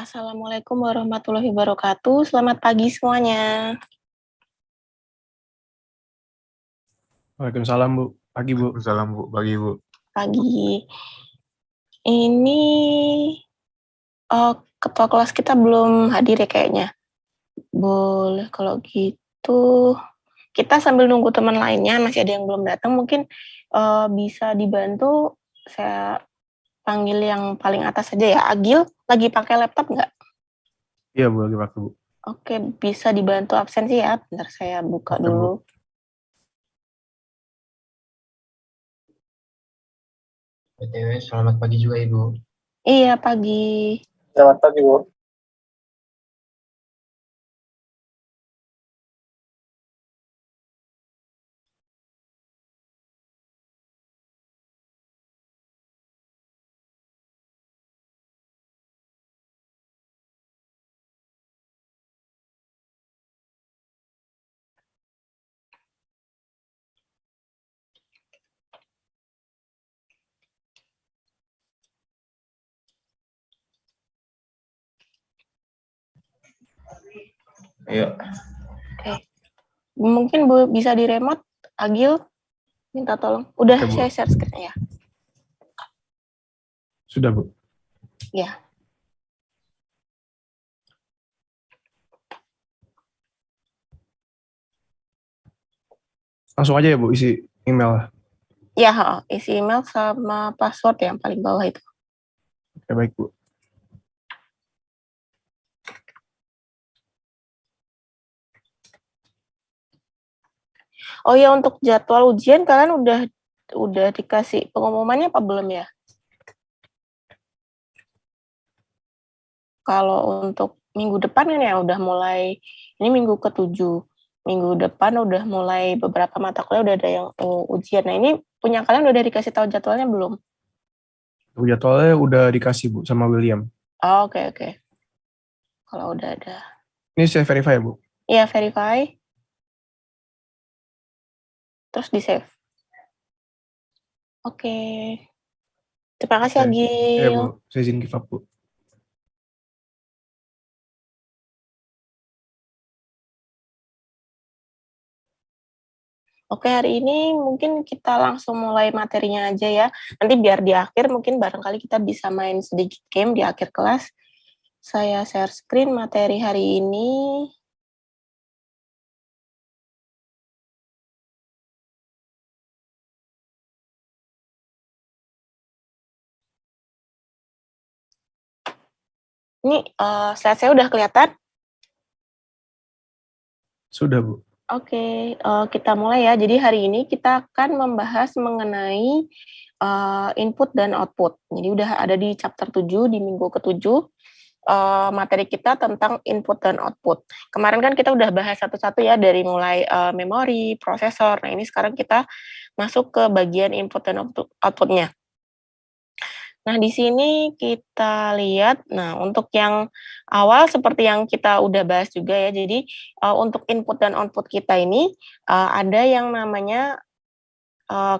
Assalamualaikum warahmatullahi wabarakatuh. Selamat pagi semuanya. Waalaikumsalam, Bu. Pagi, Bu. Waalaikumsalam, Bu. Pagi, Bu. Pagi. Ini ketua kelas kita belum hadir ya kayaknya. Boleh kalau gitu kita sambil nunggu teman lainnya, masih ada yang belum datang, mungkin bisa dibantu saya panggil yang paling atas saja ya. Agil, lagi pakai laptop nggak? Iya, Bu, lagi waktu, Bu. Oke, bisa dibantu absensi ya. Bentar saya buka Oke, dulu. Bu. BTW, selamat pagi juga, Ibu. Iya, pagi. Selamat pagi, Bu. Ayo. Oke. Mungkin bisa di remote, Agil, minta tolong. Udah Oke, Bu. saya share screen ya. Sudah, Bu. Ya. Langsung aja ya, Bu, isi email. Ya, isi email sama password yang paling bawah itu. Oke, baik, Bu. Oh ya, untuk jadwal ujian kalian udah dikasih pengumumannya apa belum ya? Kalau untuk minggu depan kan ya udah mulai, ini minggu ke-7. Minggu depan udah mulai beberapa mata kuliah udah ada yang ujian. Nah, ini punya kalian udah dikasih tahu jadwalnya belum? Jadwalnya udah dikasih, Bu, sama William. Oh, oke. Kalau udah ada. Ini saya verify ya, Bu? Iya, verify. Terus di-save. Oke. Terima kasih, Agil. Iya, Bu. Saya izin give up, Bu. Oke, hari ini mungkin kita langsung mulai materinya aja ya. Nanti biar di akhir mungkin barangkali kita bisa main sedikit game di akhir kelas. Saya share screen materi hari ini. Ini slide saya udah kelihatan? Sudah, Bu. Oke, kita mulai ya. Jadi hari ini kita akan membahas mengenai input dan output. Jadi udah ada di chapter 7 di minggu ke-7. Materi kita tentang input dan output. Kemarin kan kita udah bahas satu-satu ya dari mulai memori, prosesor. Nah, ini sekarang kita masuk ke bagian input dan output-nya. Nah, di sini kita lihat, nah untuk yang awal seperti yang kita udah bahas juga ya, jadi untuk input dan output kita ini ada yang namanya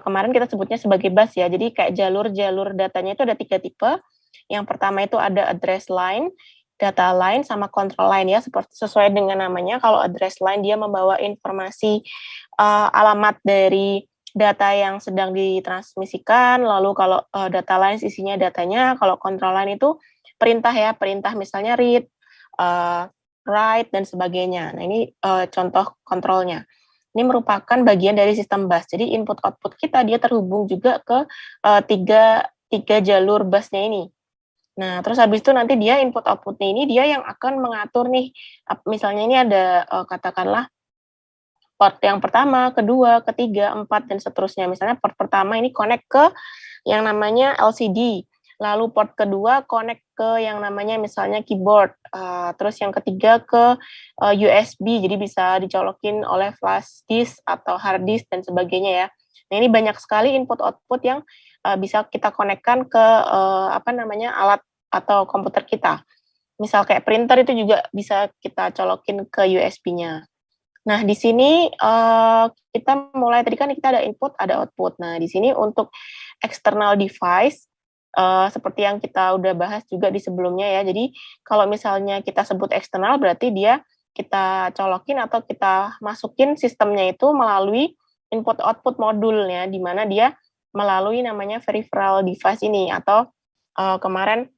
kemarin kita sebutnya sebagai bus ya, jadi kayak jalur-jalur datanya itu ada 3 tipe. Yang pertama itu ada address line, data line, sama control line ya, seperti sesuai dengan namanya. Kalau address line dia membawa informasi alamat dari data yang sedang ditransmisikan, lalu kalau data line isinya datanya, kalau control line itu perintah ya, perintah misalnya read, write, dan sebagainya. Nah, ini contoh kontrolnya. Ini merupakan bagian dari sistem bus. Jadi input output kita dia terhubung juga ke tiga jalur busnya ini. Nah, terus habis itu nanti dia input outputnya ini dia yang akan mengatur nih, misalnya ini ada katakanlah port yang pertama, kedua, ketiga, 4, dan seterusnya. Misalnya port pertama ini connect ke yang namanya LCD, lalu port kedua connect ke yang namanya misalnya keyboard, terus yang ketiga ke USB, jadi bisa dicolokin oleh flash disk atau hard disk dan sebagainya ya. Nah, ini banyak sekali input-output yang bisa kita konekkan ke alat atau komputer kita. Misal kayak printer itu juga bisa kita colokin ke USB-nya. Nah, di sini kita mulai, tadi kan kita ada input, ada output. Nah, di sini untuk external device, seperti yang kita udah bahas juga di sebelumnya ya. Jadi kalau misalnya kita sebut eksternal berarti dia kita colokin atau kita masukin sistemnya itu melalui input output modulnya, di mana dia melalui namanya peripheral device ini atau kemarin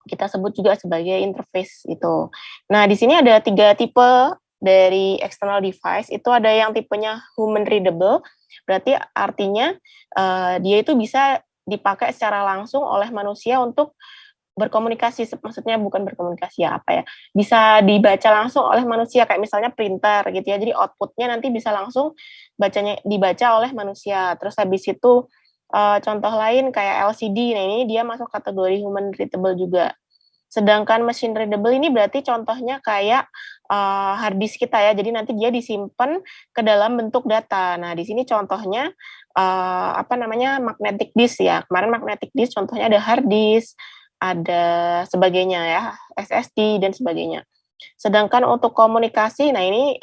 kita sebut juga sebagai interface itu. Nah, di sini ada 3 tipe dari external device. Itu ada yang tipenya human readable, berarti artinya dia itu bisa dipakai secara langsung oleh manusia untuk berkomunikasi, maksudnya bukan berkomunikasi ya, apa ya, bisa dibaca langsung oleh manusia, kayak misalnya printer gitu ya, jadi outputnya nanti bisa langsung dibaca oleh manusia. Terus habis itu contoh lain kayak LCD, nah ini dia masuk kategori human readable juga. Sedangkan machine readable ini berarti contohnya kayak hard disk kita ya, jadi nanti dia disimpan ke dalam bentuk data. Nah, di sini contohnya magnetic disk ya. Kemarin magnetic disk contohnya ada hard disk, ada sebagainya ya, SSD dan sebagainya. Sedangkan untuk komunikasi, nah ini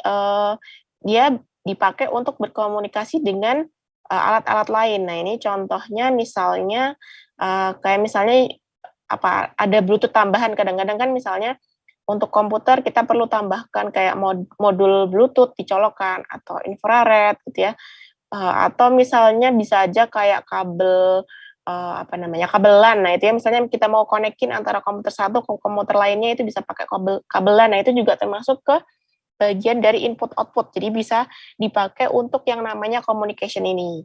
dia dipakai untuk berkomunikasi dengan alat-alat lain. Nah, ini contohnya misalnya kayak misalnya ada Bluetooth tambahan, kadang-kadang kan misalnya untuk komputer kita perlu tambahkan kayak modul Bluetooth dicolokkan atau infrared gitu ya, atau misalnya bisa aja kayak kabel kabel LAN. Nah itu ya misalnya kita mau konekin antara komputer satu ke komputer lainnya itu bisa pakai kabel LAN. Nah itu juga termasuk ke bagian dari input output, jadi bisa dipakai untuk yang namanya communication ini.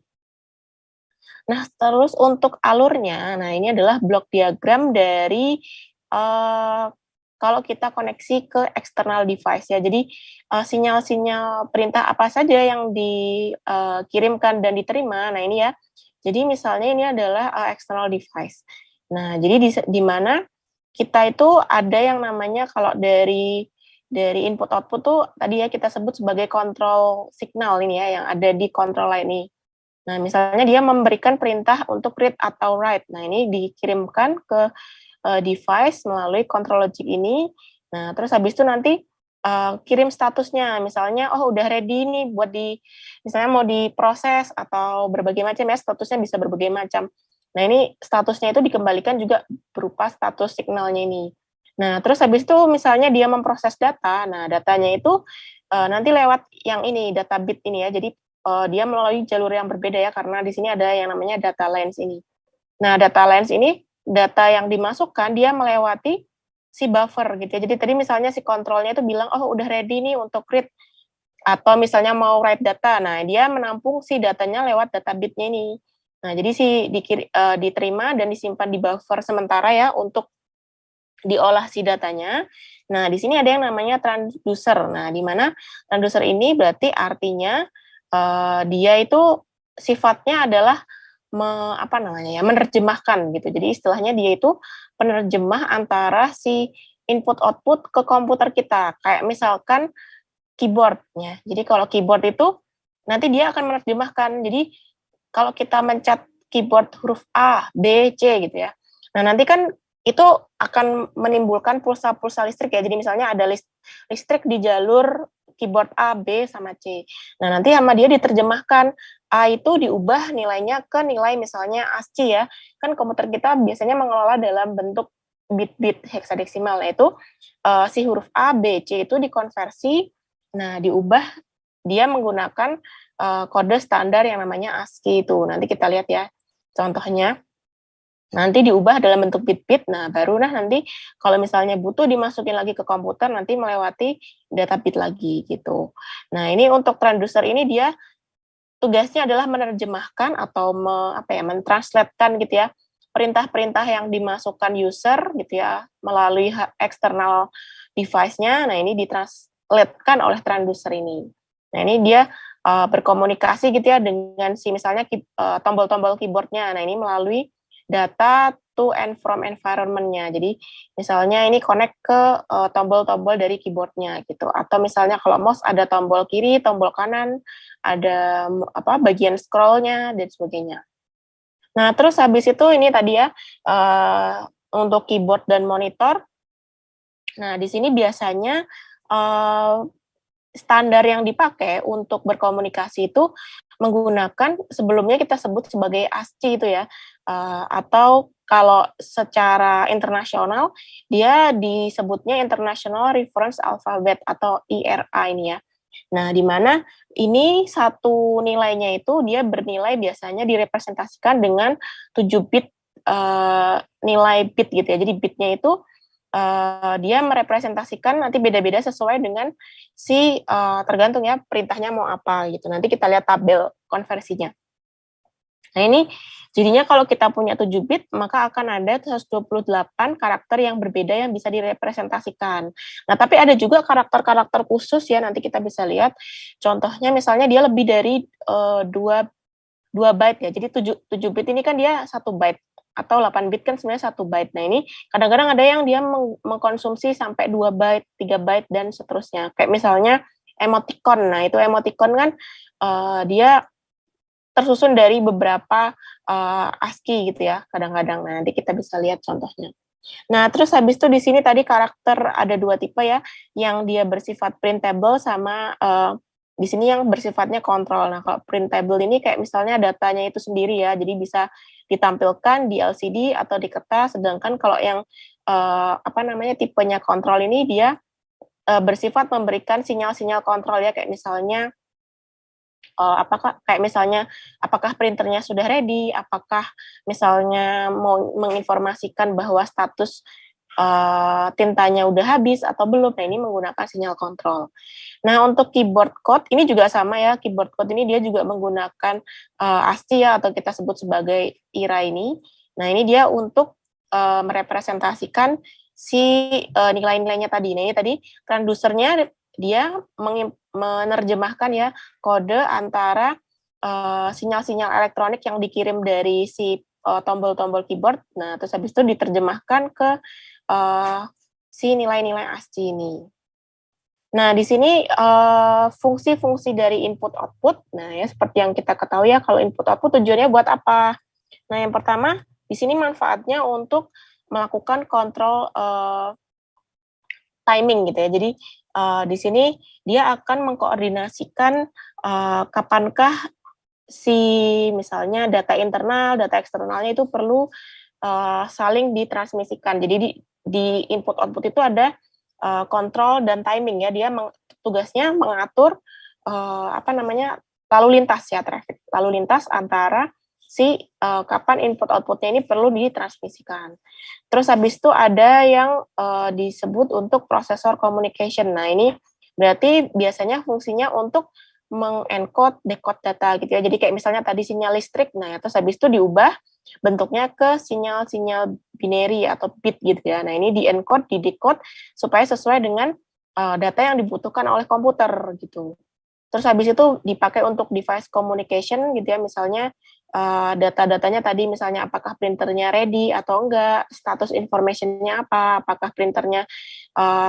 Nah, terus untuk alurnya, nah ini adalah blok diagram dari kalau kita koneksi ke external device ya. Jadi sinyal-sinyal perintah apa saja yang dikirimkan dan diterima. Nah ini ya. Jadi misalnya ini adalah external device. Nah jadi di mana kita itu ada yang namanya kalau dari input output tuh tadi ya kita sebut sebagai control signal ini ya yang ada di control line ini. Nah, misalnya dia memberikan perintah untuk read atau write. Nah, ini dikirimkan ke device melalui control logic ini. Nah, terus habis itu nanti kirim statusnya. Misalnya, oh udah ready nih buat misalnya mau diproses atau berbagai macam ya, statusnya bisa berbagai macam. Nah, ini statusnya itu dikembalikan juga berupa status signalnya ini. Nah, terus habis itu misalnya dia memproses data. Nah, datanya itu nanti lewat yang ini, data bit ini ya. Jadi dia melalui jalur yang berbeda ya, karena di sini ada yang namanya data lines ini. Nah, data lines ini, data yang dimasukkan, dia melewati si buffer gitu ya. Jadi tadi misalnya si kontrolnya itu bilang, oh udah ready nih untuk read, atau misalnya mau write data, nah dia menampung si datanya lewat data bitnya ini. Nah, jadi diterima dan disimpan di buffer sementara ya, untuk diolah si datanya. Nah, di sini ada yang namanya transducer. Nah, di mana transducer ini berarti artinya dia itu sifatnya adalah menerjemahkan gitu. Jadi istilahnya dia itu penerjemah antara si input output ke komputer kita. Kayak misalkan keyboardnya. Jadi kalau keyboard itu nanti dia akan menerjemahkan. Jadi kalau kita mencet keyboard huruf A, B, C gitu ya. Nah, nanti kan itu akan menimbulkan pulsa-pulsa listrik ya. Jadi misalnya ada listrik di jalur keyboard A, B, sama C. Nah, nanti sama dia diterjemahkan. A itu diubah nilainya ke nilai misalnya ASCII ya. Kan komputer kita biasanya mengelola dalam bentuk bit-bit heksadesimal. Nah, itu si huruf A, B, C itu dikonversi, nah diubah dia menggunakan kode standar yang namanya ASCII itu. Nanti kita lihat ya contohnya. Nanti diubah dalam bentuk bit-bit, nah baru nanti kalau misalnya butuh dimasukin lagi ke komputer, nanti melewati data bit lagi gitu. Nah ini untuk transducer ini dia tugasnya adalah menerjemahkan atau mentranslatekan gitu ya, perintah-perintah yang dimasukkan user gitu ya, melalui eksternal device-nya, nah ini ditranslatekan oleh transducer ini. Nah ini dia berkomunikasi gitu ya dengan misalnya tombol-tombol keyboard-nya, nah ini melalui data to and from environment-nya. Jadi misalnya ini connect ke tombol-tombol dari keyboard-nya gitu. Atau misalnya kalau mouse ada tombol kiri, tombol kanan, ada bagian scroll-nya dan sebagainya. Nah, terus habis itu ini tadi ya untuk keyboard dan monitor. Nah, di sini biasanya standar yang dipakai untuk berkomunikasi itu menggunakan sebelumnya kita sebut sebagai ASCII itu ya. atau kalau secara internasional dia disebutnya International Reference Alphabet atau IRA ini ya. Nah, di mana ini satu nilainya itu dia bernilai biasanya direpresentasikan dengan 7 bit nilai bit gitu ya. Jadi bitnya itu dia merepresentasikan nanti beda-beda sesuai dengan si tergantung ya perintahnya mau apa gitu. Nanti kita lihat tabel konversinya. Nah, ini jadinya kalau kita punya 7 bit, maka akan ada 128 karakter yang berbeda yang bisa direpresentasikan. Nah, tapi ada juga karakter-karakter khusus ya, nanti kita bisa lihat. Contohnya misalnya dia lebih dari 2 byte ya. Jadi 7 bit ini kan dia 1 byte atau 8 bit kan sebenarnya 1 byte. Nah, ini kadang-kadang ada yang dia mengkonsumsi sampai 2 byte, 3 byte dan seterusnya. Kayak misalnya emoticon. Nah, itu emoticon kan dia tersusun dari beberapa ASCII gitu ya, kadang-kadang. Nah, nanti kita bisa lihat contohnya. Nah, terus habis itu di sini tadi karakter ada 2 tipe ya, yang dia bersifat printable sama di sini yang bersifatnya kontrol. Nah, kalau printable ini kayak misalnya datanya itu sendiri ya, jadi bisa ditampilkan di LCD atau di kertas, sedangkan kalau yang tipenya kontrol ini dia bersifat memberikan sinyal-sinyal kontrol ya, kayak misalnya apakah printernya sudah ready, apakah misalnya mau menginformasikan bahwa status tintanya udah habis atau belum. Nah, ini menggunakan sinyal kontrol. Nah, untuk keyboard code ini juga sama ya. Keyboard code ini dia juga menggunakan ASCII ya, atau kita sebut sebagai IRA ini. Nah, ini dia untuk merepresentasikan si nilai-nilainya tadi. Nah, ini tadi transducernya dia menerjemahkan ya kode antara sinyal-sinyal elektronik yang dikirim dari si tombol-tombol keyboard. Nah, terus habis itu diterjemahkan ke si nilai-nilai ASCII ini. Nah, di sini fungsi-fungsi dari input-output. Nah, ya seperti yang kita ketahui ya, kalau input-output tujuannya buat apa? Nah, yang pertama, di sini manfaatnya untuk melakukan kontrol timing gitu ya. Jadi di sini dia akan mengkoordinasikan kapankah si misalnya data internal, data eksternalnya itu perlu saling ditransmisikan. Jadi di input output itu ada kontrol dan timing ya. Dia tugasnya mengatur lalu lintas ya, traffic lalu lintas antara si kapan input outputnya ini perlu ditransmisikan. Terus habis itu ada yang disebut untuk processor communication. Nah, ini berarti biasanya fungsinya untuk mengencode, decode data gitu ya. Jadi kayak misalnya tadi sinyal listrik, nah terus habis itu diubah bentuknya ke sinyal-sinyal binary atau bit gitu ya. Nah, ini di-encode, di-decode supaya sesuai dengan data yang dibutuhkan oleh komputer gitu. Terus habis itu dipakai untuk device communication gitu ya, misalnya data-datanya tadi misalnya apakah printernya ready atau enggak, status information-nya apa, apakah printernya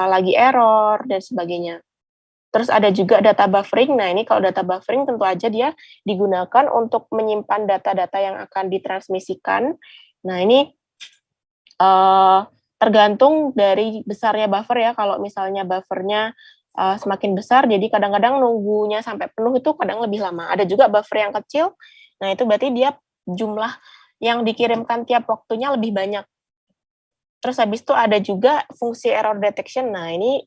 lagi error dan sebagainya. Terus ada juga data buffering. Nah, ini kalau data buffering tentu aja dia digunakan untuk menyimpan data-data yang akan ditransmisikan. Nah, ini tergantung dari besarnya buffer ya. Kalau misalnya buffernya semakin besar, jadi kadang-kadang nunggunya sampai penuh itu kadang lebih lama. Ada juga buffer yang kecil, nah itu berarti dia jumlah yang dikirimkan tiap waktunya lebih banyak. Terus habis itu ada juga fungsi error detection. Nah, ini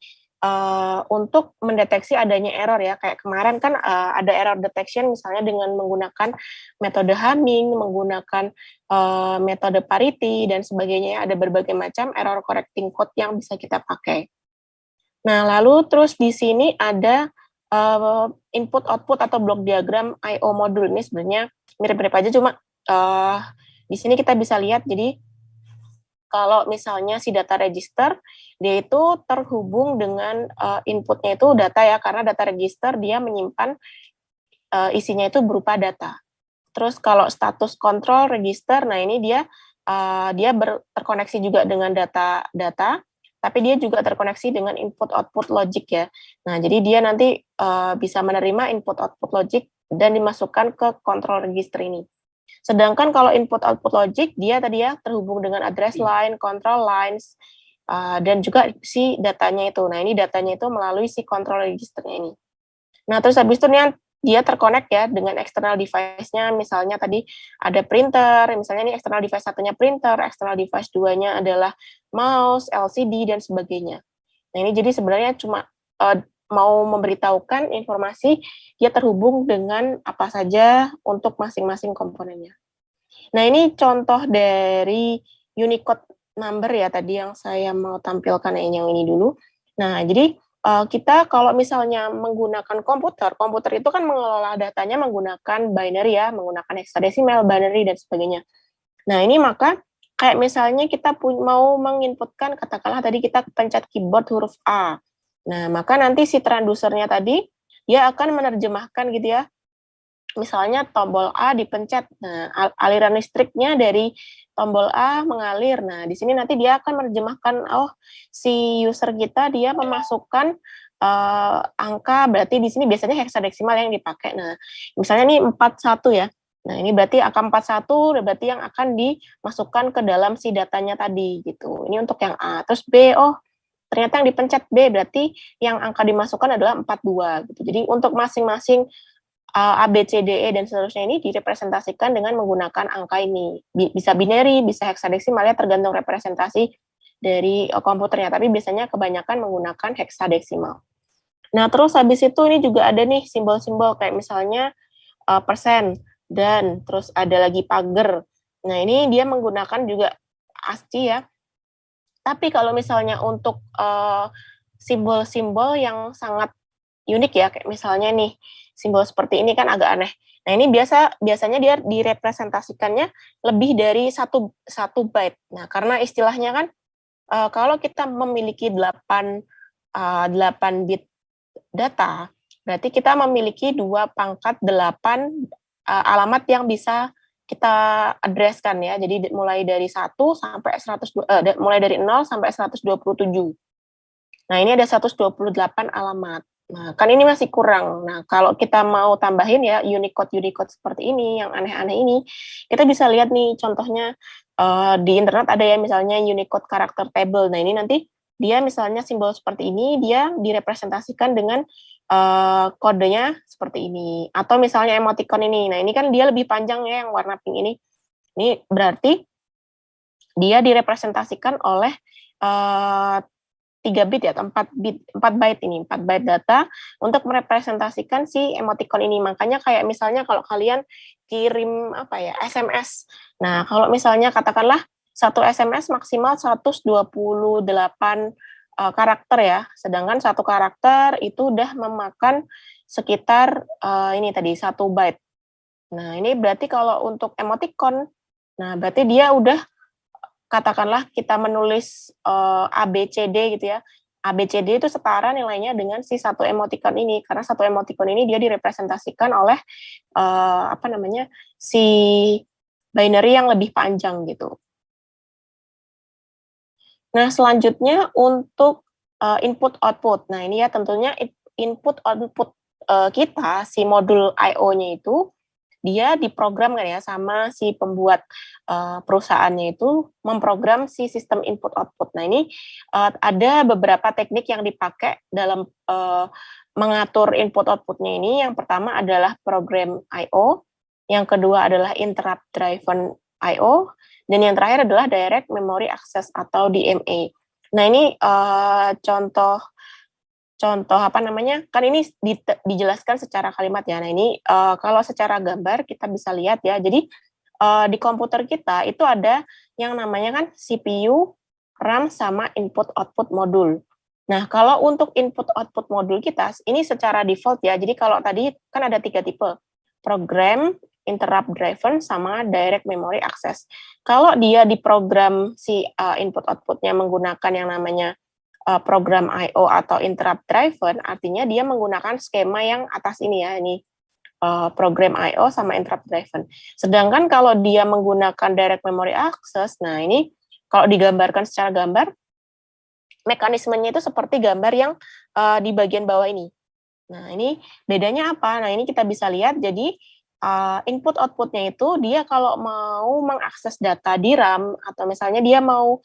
untuk mendeteksi adanya error ya, kayak kemarin kan ada error detection misalnya dengan menggunakan metode Hamming, menggunakan metode parity dan sebagainya ya. Ada berbagai macam error correcting code yang bisa kita pakai. Nah, lalu terus di sini ada input output atau block diagram I/O modul. Ini sebenarnya mirip-mirip aja, cuma di sini kita bisa lihat, jadi kalau misalnya si data register, dia itu terhubung dengan inputnya itu data ya, karena data register dia menyimpan isinya itu berupa data. Terus kalau status control register, nah ini dia terkoneksi juga dengan data, tapi dia juga terkoneksi dengan input-output logic ya. Nah, jadi dia nanti bisa menerima input-output logic dan dimasukkan ke control register ini. Sedangkan kalau input-output logic, dia tadi ya terhubung dengan address line, control lines, dan juga si datanya itu. Nah, ini datanya itu melalui si control registernya ini. Nah, terus habis itu nih dia terkonek ya dengan external device-nya, misalnya tadi ada printer, misalnya ini external device satunya printer, external device 2-nya adalah mouse, LCD, dan sebagainya. Nah, ini jadi sebenarnya cuma mau memberitahukan informasi dia terhubung dengan apa saja untuk masing-masing komponennya. Nah, ini contoh dari Unicode number ya tadi yang saya mau tampilkan yang ini dulu. Nah, jadi kita kalau misalnya menggunakan komputer itu kan mengelola datanya menggunakan binary ya, menggunakan hexadesimal, binary, dan sebagainya. Nah, ini maka kayak misalnya kita mau menginputkan, katakanlah tadi kita pencet keyboard huruf A. Nah, maka nanti si transducernya tadi, dia akan menerjemahkan gitu ya, misalnya tombol A dipencet, nah aliran listriknya dari tombol A mengalir. Nah, di sini nanti dia akan menerjemahkan, oh si user kita dia memasukkan angka, berarti di sini biasanya hexadesimal yang dipakai. Nah, misalnya ini 41 ya. Nah, ini berarti angka 41 berarti yang akan dimasukkan ke dalam si datanya tadi gitu. Ini untuk yang A. Terus B, oh ternyata yang dipencet B berarti yang angka dimasukkan adalah 42 gitu. Jadi untuk masing-masing A, B, C, D, E, dan seterusnya ini direpresentasikan dengan menggunakan angka ini. Bisa binary, bisa hexadesimal ya, tergantung representasi dari komputernya, tapi biasanya kebanyakan menggunakan hexadesimal. Nah, terus habis itu ini juga ada nih simbol-simbol kayak misalnya persen, dan terus ada lagi pagar. Nah, ini dia menggunakan juga ASCII ya. Tapi kalau misalnya untuk simbol-simbol yang sangat unik ya, kayak misalnya nih, simbol seperti ini kan agak aneh. Nah, ini biasanya dia direpresentasikannya lebih dari satu byte. Nah, karena istilahnya kan kalau kita memiliki 8 bit data, berarti kita memiliki 2 × 8 alamat yang bisa kita addresskan ya. Jadi mulai dari 1 sampai 100 mulai dari 0 sampai 127. Nah, ini ada 128 alamat. Nah, kan ini masih kurang. Nah, kalau kita mau tambahin ya Unicode seperti ini, yang aneh-aneh ini, kita bisa lihat nih contohnya di internet ada ya misalnya Unicode Character Table. Nah, ini nanti dia misalnya simbol seperti ini, dia direpresentasikan dengan kodenya seperti ini. Atau misalnya emoticon ini. Nah, ini kan dia lebih panjang ya yang warna pink ini. Ini berarti dia direpresentasikan oleh 3 bit ya, 4 byte ini, 4 byte data untuk merepresentasikan si emoticon ini. Makanya kayak misalnya kalau kalian kirim SMS. Nah, kalau misalnya katakanlah satu SMS maksimal 128 karakter ya, sedangkan satu karakter itu udah memakan sekitar ini tadi 1 byte. Nah, ini berarti kalau untuk emoticon, nah berarti dia udah katakanlah kita menulis ABCD gitu ya. ABCD itu setara nilainya dengan si satu emoticon ini, karena satu emoticon ini dia direpresentasikan oleh si binary yang lebih panjang gitu. Nah, selanjutnya untuk input output. Nah, ini ya tentunya input output kita si modul I/O-nya itu dia diprogram kan ya sama si pembuat perusahaannya itu memprogram si sistem input output. Nah, ini ada beberapa teknik yang dipakai dalam mengatur input outputnya ini. Yang pertama adalah program I/O, yang kedua adalah interrupt driven I/O, dan yang terakhir adalah direct memory access atau DMA. Nah, ini contoh kan ini dijelaskan secara kalimat ya. Nah, ini kalau secara gambar kita bisa lihat ya. Jadi di komputer kita itu ada yang namanya kan CPU, RAM, sama input output modul. Nah, kalau untuk input output modul kita ini secara default ya. Jadi kalau tadi kan ada 3 tipe. Program, interrupt driven, sama direct memory access. Kalau dia diprogram si input outputnya menggunakan yang namanya program I/O atau interrupt driven, artinya dia menggunakan skema yang atas ini ya, ini program I/O sama interrupt driven. Sedangkan kalau dia menggunakan direct memory access, nah ini kalau digambarkan secara gambar, mekanismenya itu seperti gambar yang di bagian bawah ini. Nah, ini bedanya apa? Nah, ini kita bisa lihat, jadi input outputnya itu dia kalau mau mengakses data di RAM, atau misalnya dia mau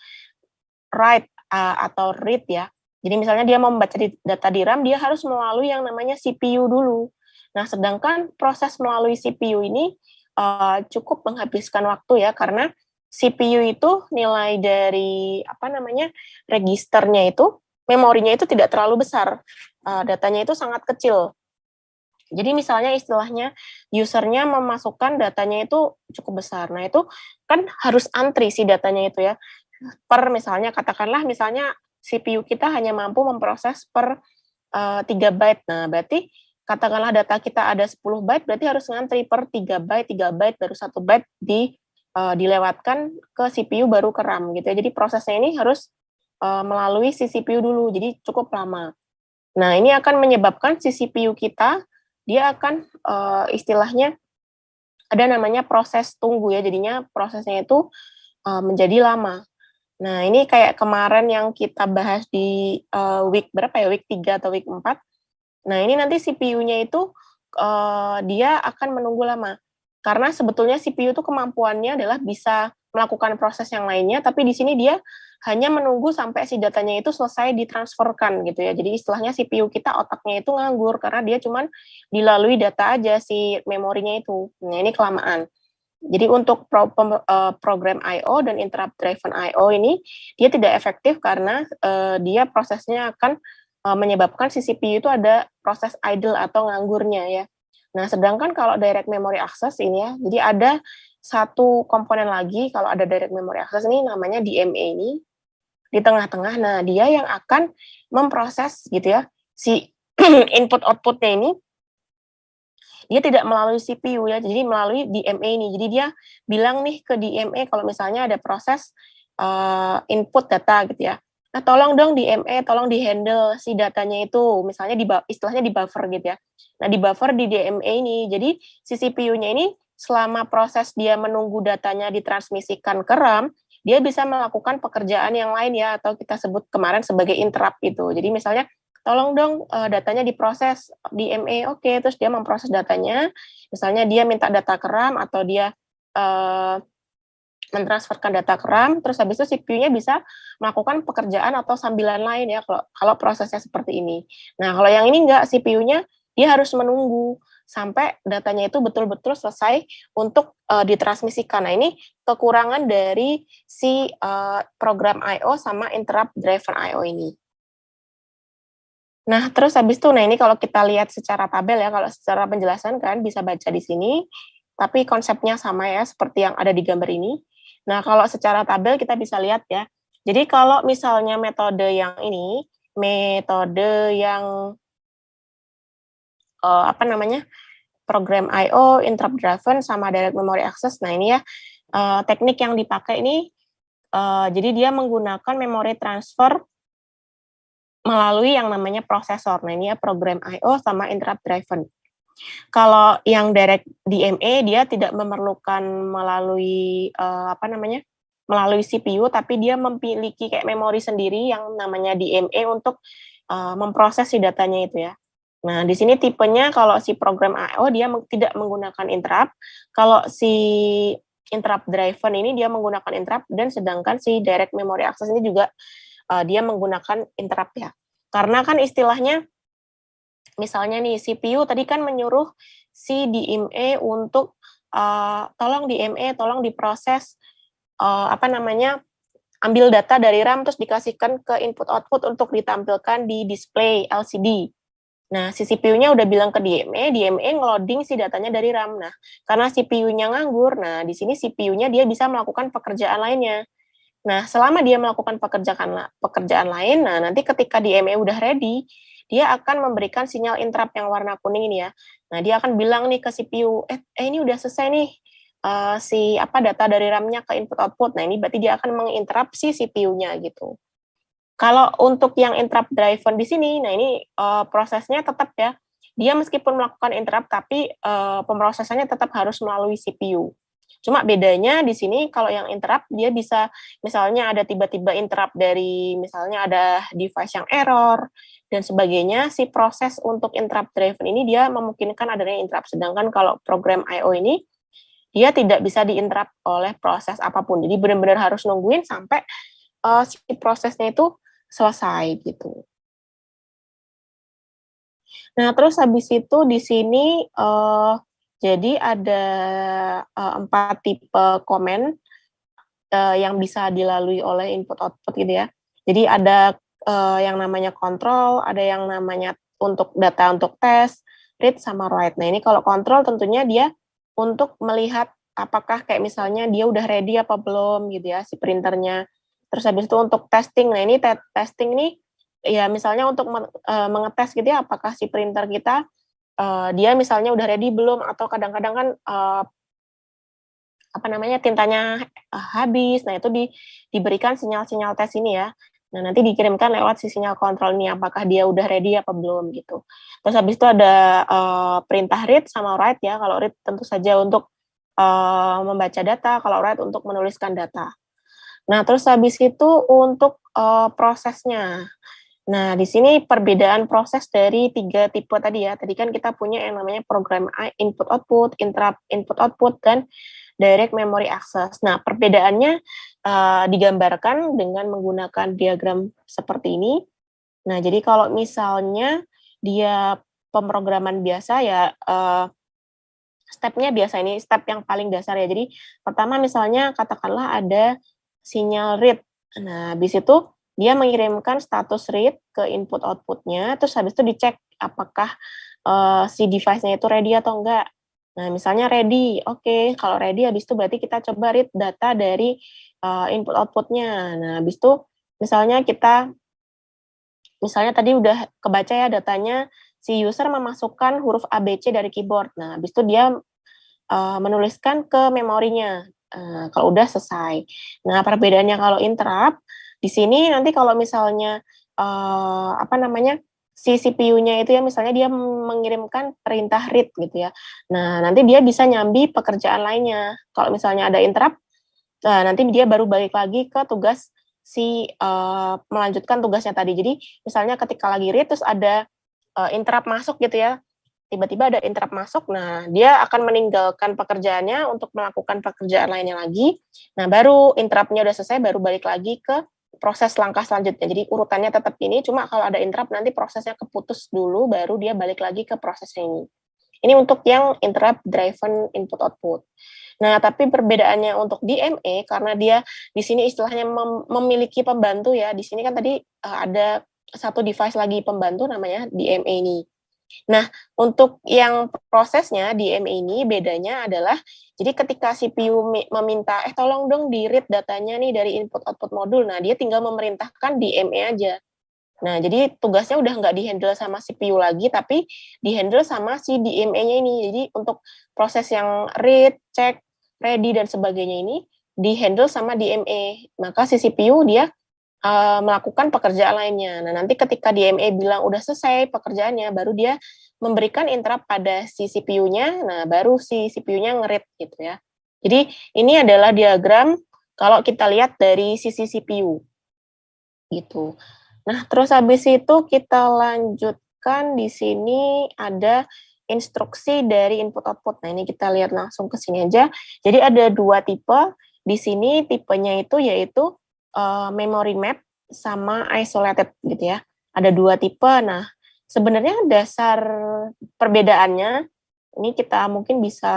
write atau read ya. Jadi misalnya dia mau membaca data di RAM, dia harus melalui yang namanya CPU dulu. Nah, sedangkan proses melalui CPU ini cukup menghabiskan waktu ya, karena CPU itu nilai dari registernya itu, memorinya itu tidak terlalu besar, datanya itu sangat kecil. Jadi misalnya istilahnya usernya memasukkan datanya itu cukup besar. Nah, itu kan harus antri si datanya itu ya. Misalnya katakanlah misalnya CPU kita hanya mampu memproses per 3 byte. Nah, berarti katakanlah data kita ada 10 byte, berarti harus ngantri per 3 byte baru 1 byte dilewatkan ke CPU baru ke RAM gitu ya. Jadi prosesnya ini harus melalui si CPU dulu. Jadi cukup lama. Nah, ini akan menyebabkan si CPU kita dia akan istilahnya ada namanya proses tunggu ya. Jadinya prosesnya itu menjadi lama. Nah, ini kayak kemarin yang kita bahas di week berapa ya? Week 3 atau week 4. Nah, ini nanti CPU-nya itu dia akan menunggu lama. Karena sebetulnya CPU itu kemampuannya adalah bisa melakukan proses yang lainnya, tapi di sini dia hanya menunggu sampai si datanya itu selesai ditransferkan gitu ya. Jadi istilahnya CPU kita otaknya itu nganggur karena dia cuman dilalui data aja si memorinya itu. Nah, ini kelamaan. Jadi untuk program I/O dan interrupt driven I/O ini dia tidak efektif karena dia prosesnya akan menyebabkan si CPU itu ada proses idle atau nganggurnya ya. Nah, sedangkan kalau direct memory access ini ya, jadi ada satu komponen lagi kalau ada direct memory access ini namanya DMA ini di tengah-tengah. Nah, dia yang akan memproses gitu ya si input outputnya ini dia tidak melalui CPU ya, jadi melalui DMA ini. Jadi dia bilang nih ke DMA kalau misalnya ada proses input data gitu ya. Nah, tolong dong DMA, tolong di-handle si datanya itu, misalnya istilahnya di buffer gitu ya. Nah, di buffer di DMA ini. Jadi si CPU-nya ini selama proses dia menunggu datanya ditransmisikan ke RAM, dia bisa melakukan pekerjaan yang lain ya, atau kita sebut kemarin sebagai interrupt itu. Jadi misalnya tolong dong datanya diproses di MA, oke, terus dia memproses datanya, misalnya dia minta data ke RAM atau dia mentransferkan data ke RAM, terus habis itu CPU-nya bisa melakukan pekerjaan atau sambilan lain ya, kalau prosesnya seperti ini. Nah, kalau yang ini enggak, CPU-nya dia harus menunggu sampai datanya itu betul-betul selesai untuk ditransmisikan. Nah, ini kekurangan dari si program I/O sama interrupt driven I/O ini. Nah, terus habis itu, nah ini kalau kita lihat secara tabel ya, kalau secara penjelasan kan bisa baca di sini, tapi konsepnya sama ya, seperti yang ada di gambar ini. Nah, kalau secara tabel kita bisa lihat ya, jadi kalau misalnya metode yang ini, metode yang program I/O, interrupt driven, sama direct memory access, nah ini ya, teknik yang dipakai ini, jadi dia menggunakan memory transfer melalui yang namanya prosesor. Nah, ini ya program I/O sama interrupt driven. Kalau yang direct DMA dia tidak memerlukan melalui melalui CPU, tapi dia memiliki kayak memori sendiri yang namanya DMA untuk memproses si datanya itu ya. Nah, di sini tipenya kalau si program I/O dia tidak menggunakan interrupt, kalau si interrupt driven ini dia menggunakan interrupt, dan sedangkan si direct memory access ini juga dia menggunakan interrupt ya. Karena kan istilahnya, misalnya nih CPU tadi kan menyuruh si DMA untuk tolong DMA, tolong diproses ambil data dari RAM terus dikasihkan ke input output untuk ditampilkan di display LCD. Nah, si CPU-nya udah bilang ke DMA ngeloading si datanya dari RAM. Nah, karena CPU-nya nganggur, nah di sini CPU-nya dia bisa melakukan pekerjaan lainnya. Nah, selama dia melakukan pekerjaan lain, nah nanti ketika DMA udah ready, dia akan memberikan sinyal interrupt yang warna kuning ini ya. Nah, dia akan bilang nih ke CPU, ini udah selesai nih data dari RAM-nya ke input output. Nah, ini berarti dia akan menginterrupt si CPU-nya gitu. Kalau untuk yang interrupt driven di sini, nah ini prosesnya tetap ya, dia meskipun melakukan interrupt, tapi pemrosesannya tetap harus melalui CPU. Cuma bedanya di sini kalau yang interrupt dia bisa misalnya ada tiba-tiba interrupt dari misalnya ada device yang error dan sebagainya, si proses untuk interrupt driven ini dia memungkinkan adanya interrupt. Sedangkan kalau program I/O ini dia tidak bisa diinterrupt oleh proses apapun. Jadi benar-benar harus nungguin sampai si prosesnya itu selesai gitu. Nah, terus habis itu di sini jadi ada 4 tipe komen yang bisa dilalui oleh input-output gitu ya. Jadi ada yang namanya kontrol, ada yang namanya untuk data untuk tes, read sama write. Nah, ini kalau kontrol tentunya dia untuk melihat apakah kayak misalnya dia udah ready apa belum gitu ya si printernya. Terus habis itu untuk testing. Nah, ini testing ini ya misalnya untuk mengetes gitu ya apakah si printer kita dia misalnya udah ready belum, atau kadang-kadang kan tintanya habis. Nah, itu diberikan sinyal-sinyal tes ini ya. Nah, nanti dikirimkan lewat si sinyal kontrol ini apakah dia udah ready apa belum gitu. Terus habis itu ada perintah read sama write ya. Kalau read tentu saja untuk membaca data, kalau write untuk menuliskan data. Nah, terus habis itu untuk prosesnya. Nah, di sini perbedaan proses dari 3 tipe tadi ya. Tadi kan kita punya yang namanya program input-output, interrupt input-output, dan direct memory access. Nah, perbedaannya digambarkan dengan menggunakan diagram seperti ini. Nah, jadi kalau misalnya dia pemrograman biasa ya, step-nya biasa, ini step yang paling dasar ya. Jadi pertama misalnya katakanlah ada sinyal read. Nah, habis itu dia mengirimkan status read ke input output-nya, terus habis itu dicek apakah si device-nya itu ready atau enggak. Nah, misalnya ready, oke. Kalau ready, habis itu berarti kita coba read data dari input output-nya. Nah, habis itu misalnya tadi udah kebaca ya datanya, si user memasukkan huruf ABC dari keyboard. Nah, habis itu dia menuliskan ke memorinya. Kalau udah selesai. Nah, perbedaannya kalau interrupt, di sini nanti kalau misalnya si CPU-nya itu ya misalnya dia mengirimkan perintah read gitu ya. Nah, nanti dia bisa nyambi pekerjaan lainnya. Kalau misalnya ada interrupt, nanti dia baru balik lagi ke tugas melanjutkan tugasnya tadi. Jadi misalnya ketika lagi read terus ada interrupt masuk gitu ya, tiba-tiba ada interrupt masuk, nah dia akan meninggalkan pekerjaannya untuk melakukan pekerjaan lainnya lagi. Nah, baru interrupt-nya udah selesai, baru balik lagi ke proses langkah selanjutnya. Jadi urutannya tetap ini, cuma kalau ada interrupt nanti prosesnya keputus dulu, baru dia balik lagi ke prosesnya ini. Ini untuk yang interrupt driven input output. Nah, tapi perbedaannya untuk DMA karena dia di sini istilahnya memiliki pembantu ya. Di sini kan tadi ada satu device lagi pembantu namanya DMA ini. Nah, untuk yang prosesnya DMA ini bedanya adalah jadi ketika CPU meminta tolong dong di-read datanya nih dari input output modul. Nah, dia tinggal memerintahkan DMA aja. Nah, jadi tugasnya udah nggak di-handle sama CPU lagi, tapi di-handle sama si DMA-nya ini. Jadi untuk proses yang read, check, ready, dan sebagainya ini di-handle sama DMA. Maka si CPU dia melakukan pekerjaan lainnya. Nah, nanti ketika DMA bilang udah selesai pekerjaannya, baru dia memberikan interrupt pada si CPU-nya, nah baru si CPU-nya nge-read gitu ya. Jadi ini adalah diagram kalau kita lihat dari sisi CPU. Gitu. Nah, terus habis itu kita lanjutkan di sini ada instruksi dari input output. Nah, ini kita lihat langsung ke sini aja. Jadi ada 2 tipe. Di sini tipenya itu yaitu memory map sama isolated gitu ya. Ada 2 tipe. Nah, sebenarnya dasar perbedaannya ini kita mungkin bisa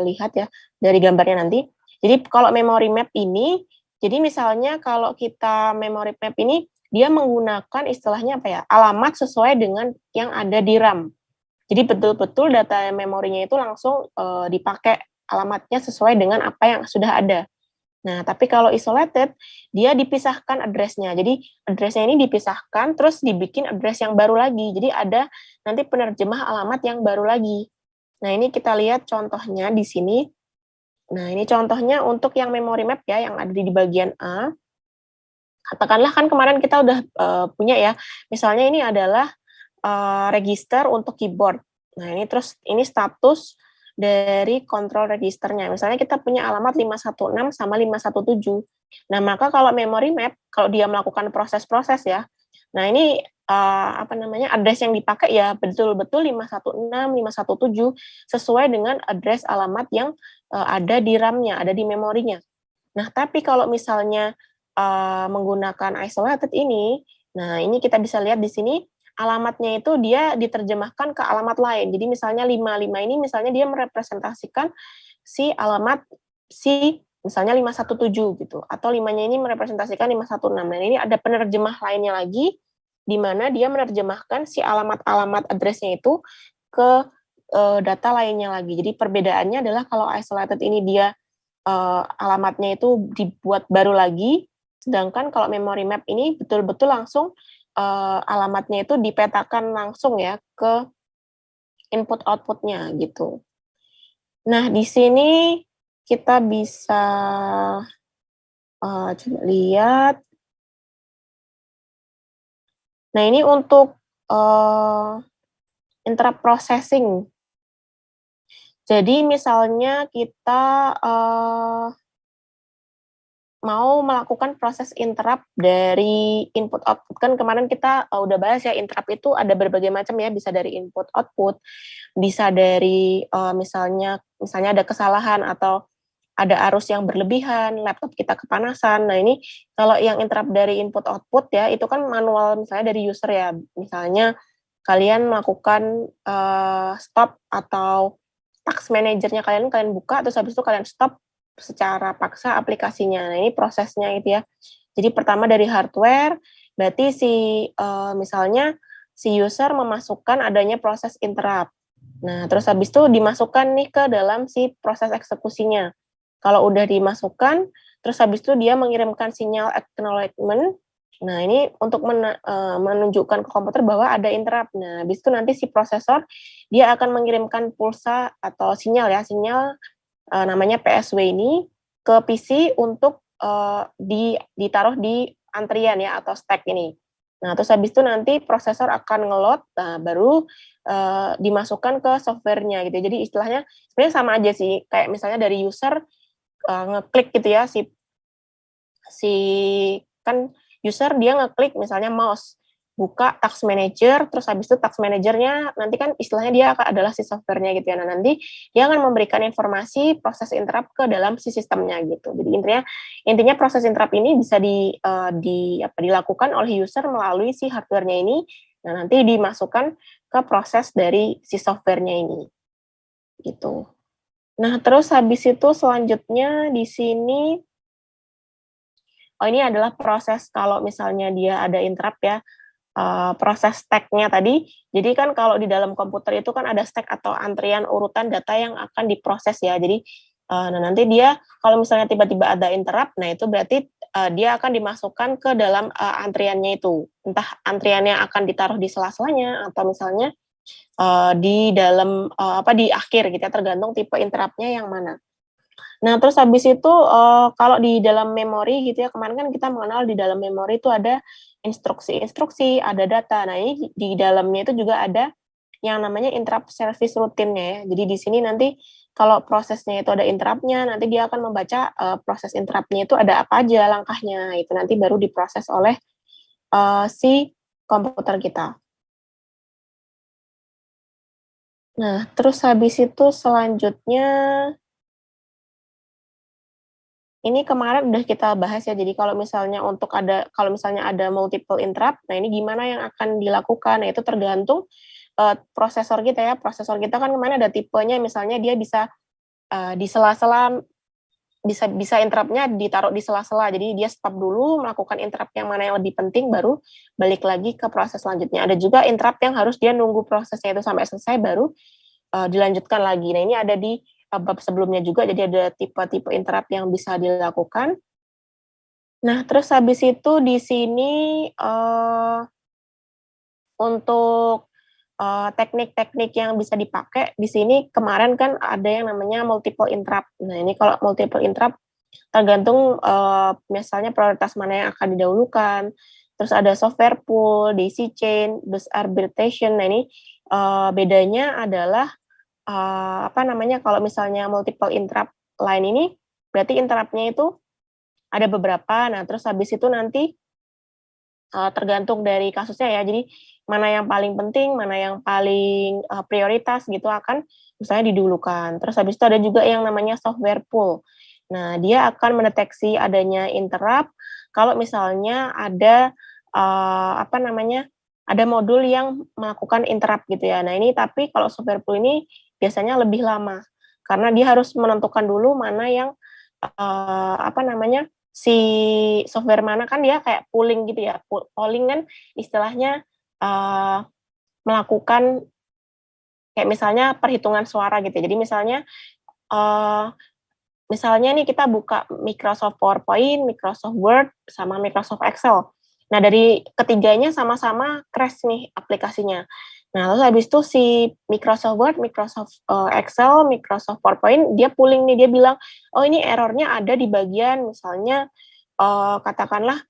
lihat ya dari gambarnya nanti. Jadi kalau memory map ini, jadi misalnya kalau kita memory map ini dia menggunakan istilahnya apa ya, alamat sesuai dengan yang ada di RAM. Jadi betul-betul data memorinya itu langsung dipakai alamatnya sesuai dengan apa yang sudah ada. Nah, tapi kalau isolated, dia dipisahkan address-nya. Jadi address-nya ini dipisahkan, terus dibikin address yang baru lagi. Jadi ada nanti penerjemah alamat yang baru lagi. Nah, ini kita lihat contohnya di sini. Nah, ini contohnya untuk yang memory map ya, yang ada di bagian A. Katakanlah kan kemarin kita udah punya ya, misalnya ini adalah register untuk keyboard. Nah, ini status dari control registernya. Misalnya kita punya alamat 516 sama 517. Nah, maka kalau memory map, kalau dia melakukan proses-proses ya, nah ini address yang dipakai ya betul-betul 516, 517 sesuai dengan address alamat yang ada di RAM-nya, ada di memorinya. Nah, tapi kalau misalnya menggunakan isolated ini, nah ini kita bisa lihat di sini alamatnya itu dia diterjemahkan ke alamat lain. Jadi misalnya 55 ini misalnya dia merepresentasikan si alamat si misalnya 517 gitu, atau 5-nya ini merepresentasikan 516. Nah, ini ada penerjemah lainnya lagi, di mana dia menerjemahkan si alamat-alamat address-nya itu ke data lainnya lagi. Jadi perbedaannya adalah kalau isolated ini dia alamatnya itu dibuat baru lagi, sedangkan kalau memory map ini betul-betul langsung alamatnya itu dipetakan langsung ya ke input output-nya gitu. Nah, di sini kita bisa coba lihat. Nah, ini untuk interrupt processing. Jadi misalnya kita mau melakukan proses interrupt dari input output. Kan kemarin kita udah bahas ya, interrupt itu ada berbagai macam ya, bisa dari input output, bisa dari misalnya ada kesalahan atau ada arus yang berlebihan, laptop kita kepanasan. Nah, ini kalau yang interrupt dari input output ya, itu kan manual misalnya dari user ya. Misalnya kalian melakukan stop atau task manajernya kalian buka, terus habis itu kalian stop secara paksa aplikasinya. Nah, ini prosesnya itu ya. Jadi pertama dari hardware, berarti misalnya si user memasukkan adanya proses interrupt. Nah, terus habis itu dimasukkan nih ke dalam si proses eksekusinya. Kalau udah dimasukkan, terus habis itu dia mengirimkan sinyal acknowledgement. Nah, ini untuk menunjukkan ke komputer bahwa ada interrupt. Nah, habis itu nanti si prosesor dia akan mengirimkan pulsa atau sinyal namanya PSW ini ke PC untuk ditaruh di antrian ya atau stack ini. Nah, terus habis itu nanti prosesor akan nge-load, nah baru dimasukkan ke softwarenya gitu. Jadi istilahnya sebenarnya sama aja sih, kayak misalnya dari user ngeklik gitu ya, si kan user dia ngeklik misalnya mouse, buka task manager, terus habis itu task manajernya nanti kan istilahnya dia adalah si softwarenya gitu ya. Nah, nanti dia akan memberikan informasi proses interrupt ke dalam si sistemnya gitu. Jadi intinya proses interrupt ini bisa dilakukan oleh user melalui si hardwarenya ini. Nah, nanti dimasukkan ke proses dari si softwarenya ini. Gitu. Nah, terus habis itu selanjutnya di sini ini adalah proses kalau misalnya dia ada interrupt ya. Proses stack-nya tadi. Jadi kan kalau di dalam komputer itu kan ada stack atau antrian urutan data yang akan diproses ya. Jadi nah nanti dia kalau misalnya tiba-tiba ada interrupt, nah itu berarti dia akan dimasukkan ke dalam antriannya itu. Entah antriannya akan ditaruh di sela-selanya atau misalnya di dalam di akhir gitu ya, tergantung tipe interrupt-nya yang mana. Nah, terus habis itu kalau di dalam memori gitu ya, kemarin kan kita mengenal di dalam memori itu ada instruksi-instruksi, ada data. Nah, ini di dalamnya itu juga ada yang namanya interrupt service routine-nya ya. Jadi di sini nanti kalau prosesnya itu ada interrupt-nya, nanti dia akan membaca proses interrupt-nya itu ada apa aja langkahnya. Itu nanti baru diproses oleh si komputer kita. Nah, terus habis itu selanjutnya ini kemarin udah kita bahas ya, jadi kalau misalnya ada multiple interrupt, nah ini gimana yang akan dilakukan? Nah, itu tergantung prosesor kita ya. Prosesor kita kan kemana ada tipenya, misalnya dia bisa di sela-sela, bisa interrupt-nya ditaruh di sela-sela. Jadi dia stop dulu, melakukan interrupt yang mana yang lebih penting, baru balik lagi ke proses selanjutnya. Ada juga interrupt yang harus dia nunggu prosesnya itu sampai selesai, baru dilanjutkan lagi. Nah, ini ada di bab sebelumnya juga, jadi ada tipe-tipe interrupt yang bisa dilakukan. Nah, terus habis itu di sini untuk teknik-teknik yang bisa dipakai, di sini kemarin kan ada yang namanya multiple interrupt. Nah, ini kalau multiple interrupt tergantung misalnya prioritas mana yang akan didahulukan. Terus ada software pool, daisy chain, bus arbitration. Nah, ini bedanya adalah kalau misalnya multiple interrupt line ini, berarti interrupt-nya itu ada beberapa. Nah, terus habis itu nanti tergantung dari kasusnya ya. Jadi mana yang paling penting, mana yang paling prioritas gitu akan misalnya didahulukan. Terus habis itu ada juga yang namanya software pool. Nah, dia akan mendeteksi adanya interrupt kalau misalnya ada ada modul yang melakukan interrupt gitu ya. Nah ini tapi kalau software pool ini biasanya lebih lama karena dia harus menentukan dulu mana yang si software mana kan dia kayak pooling gitu ya. Polling kan istilahnya melakukan kayak misalnya perhitungan suara gitu. Jadi misalnya nih kita buka Microsoft PowerPoint, Microsoft Word, sama Microsoft Excel. Nah, dari ketiganya sama-sama crash nih aplikasinya. Nah, terus habis itu si Microsoft Word, Microsoft Excel, Microsoft PowerPoint, dia pooling nih, dia bilang, oh ini errornya ada di bagian misalnya katakanlah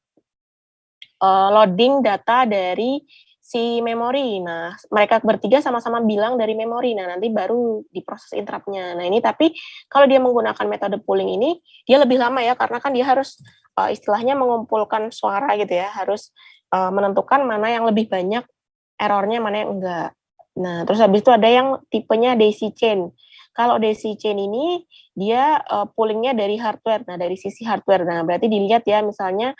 loading data dari si memori. Nah, mereka bertiga sama-sama bilang dari memori. Nah, nanti baru diproses interrupt-nya. Nah, ini tapi kalau dia menggunakan metode pooling ini, dia lebih lama ya, karena kan dia harus istilahnya mengumpulkan suara gitu ya, harus menentukan mana yang lebih banyak errornya, mana yang enggak. Nah, terus habis itu ada yang tipenya daisy chain. Kalau daisy chain ini, dia poolingnya dari hardware. Nah, dari sisi hardware. Nah, berarti dilihat ya, misalnya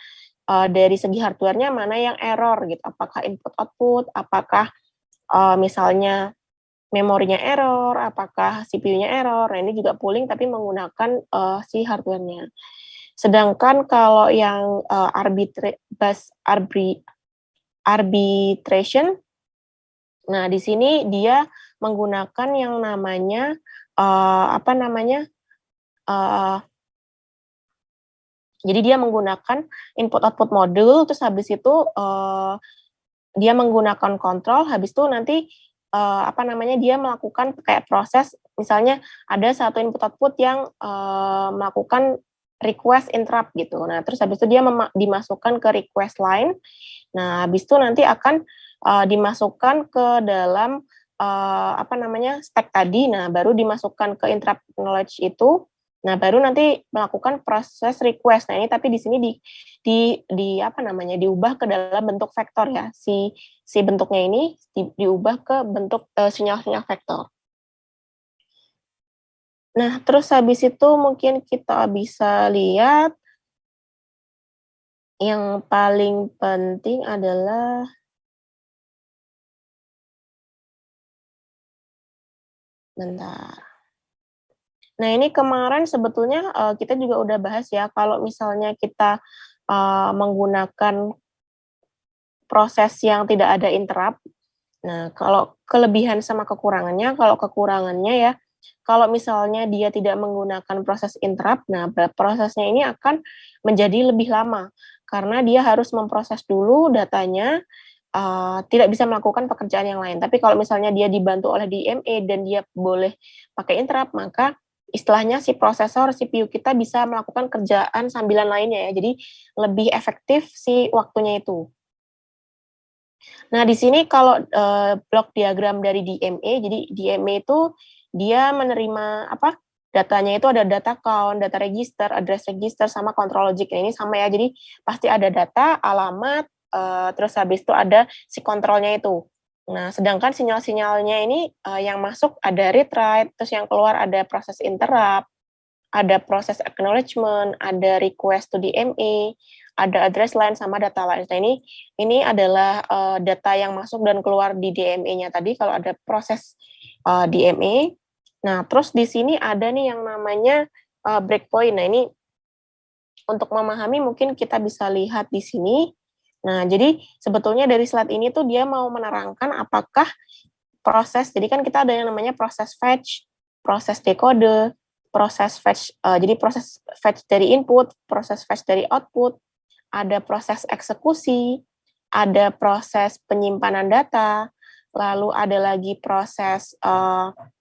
dari segi hardware-nya mana yang error gitu, apakah input output, apakah misalnya memorinya error, apakah CPU-nya error. Nah, ini juga pooling tapi menggunakan si hardware-nya. Sedangkan kalau yang arbitration, nah di sini dia menggunakan yang namanya jadi dia menggunakan input output modul, terus habis itu dia menggunakan kontrol, habis itu nanti dia melakukan kayak proses, misalnya ada satu input output yang melakukan request interrupt gitu. Nah, terus habis itu dia dimasukkan ke request line. Nah, habis itu nanti akan dimasukkan ke dalam stack tadi. Nah, baru dimasukkan ke interrupt knowledge itu. Nah, baru nanti melakukan proses request. Nah, ini tapi di sini diubah ke dalam bentuk vektor ya. Si bentuknya ini diubah ke bentuk sinyal-sinyal vektor. Nah, terus habis itu mungkin kita bisa lihat yang paling penting adalah bentar. Nah, ini kemarin sebetulnya kita juga udah bahas ya, kalau misalnya kita menggunakan proses yang tidak ada interrupt. Nah, kalau kelebihan sama kekurangannya, kalau kekurangannya ya, kalau misalnya dia tidak menggunakan proses interrupt, nah prosesnya ini akan menjadi lebih lama, karena dia harus memproses dulu datanya, tidak bisa melakukan pekerjaan yang lain. Tapi kalau misalnya dia dibantu oleh DMA dan dia boleh pakai interrupt, maka istilahnya si prosesor, CPU kita bisa melakukan kerjaan sambilan lainnya ya, jadi lebih efektif si waktunya itu. Nah, di sini kalau blok diagram dari DMA, jadi DMA itu dia menerima datanya itu ada data count, data register, address register, sama control logic. Nah, ini sama ya, jadi pasti ada data, alamat, terus habis itu ada si kontrolnya itu. Nah, sedangkan sinyal-sinyalnya ini yang masuk ada read write, terus yang keluar ada proses interrupt, ada proses acknowledgement, ada request to DMA, ada address line sama data line. Nah, ini adalah data yang masuk dan keluar di DMA-nya tadi kalau ada proses DMA. Nah, terus di sini ada nih yang namanya breakpoint. Nah, ini untuk memahami mungkin kita bisa lihat di sini. Nah, jadi sebetulnya dari slide ini tuh dia mau menerangkan apakah proses, jadi kan kita ada yang namanya proses fetch, proses decode, proses fetch, jadi proses fetch dari input, proses fetch dari output, ada proses eksekusi, ada proses penyimpanan data, lalu ada lagi proses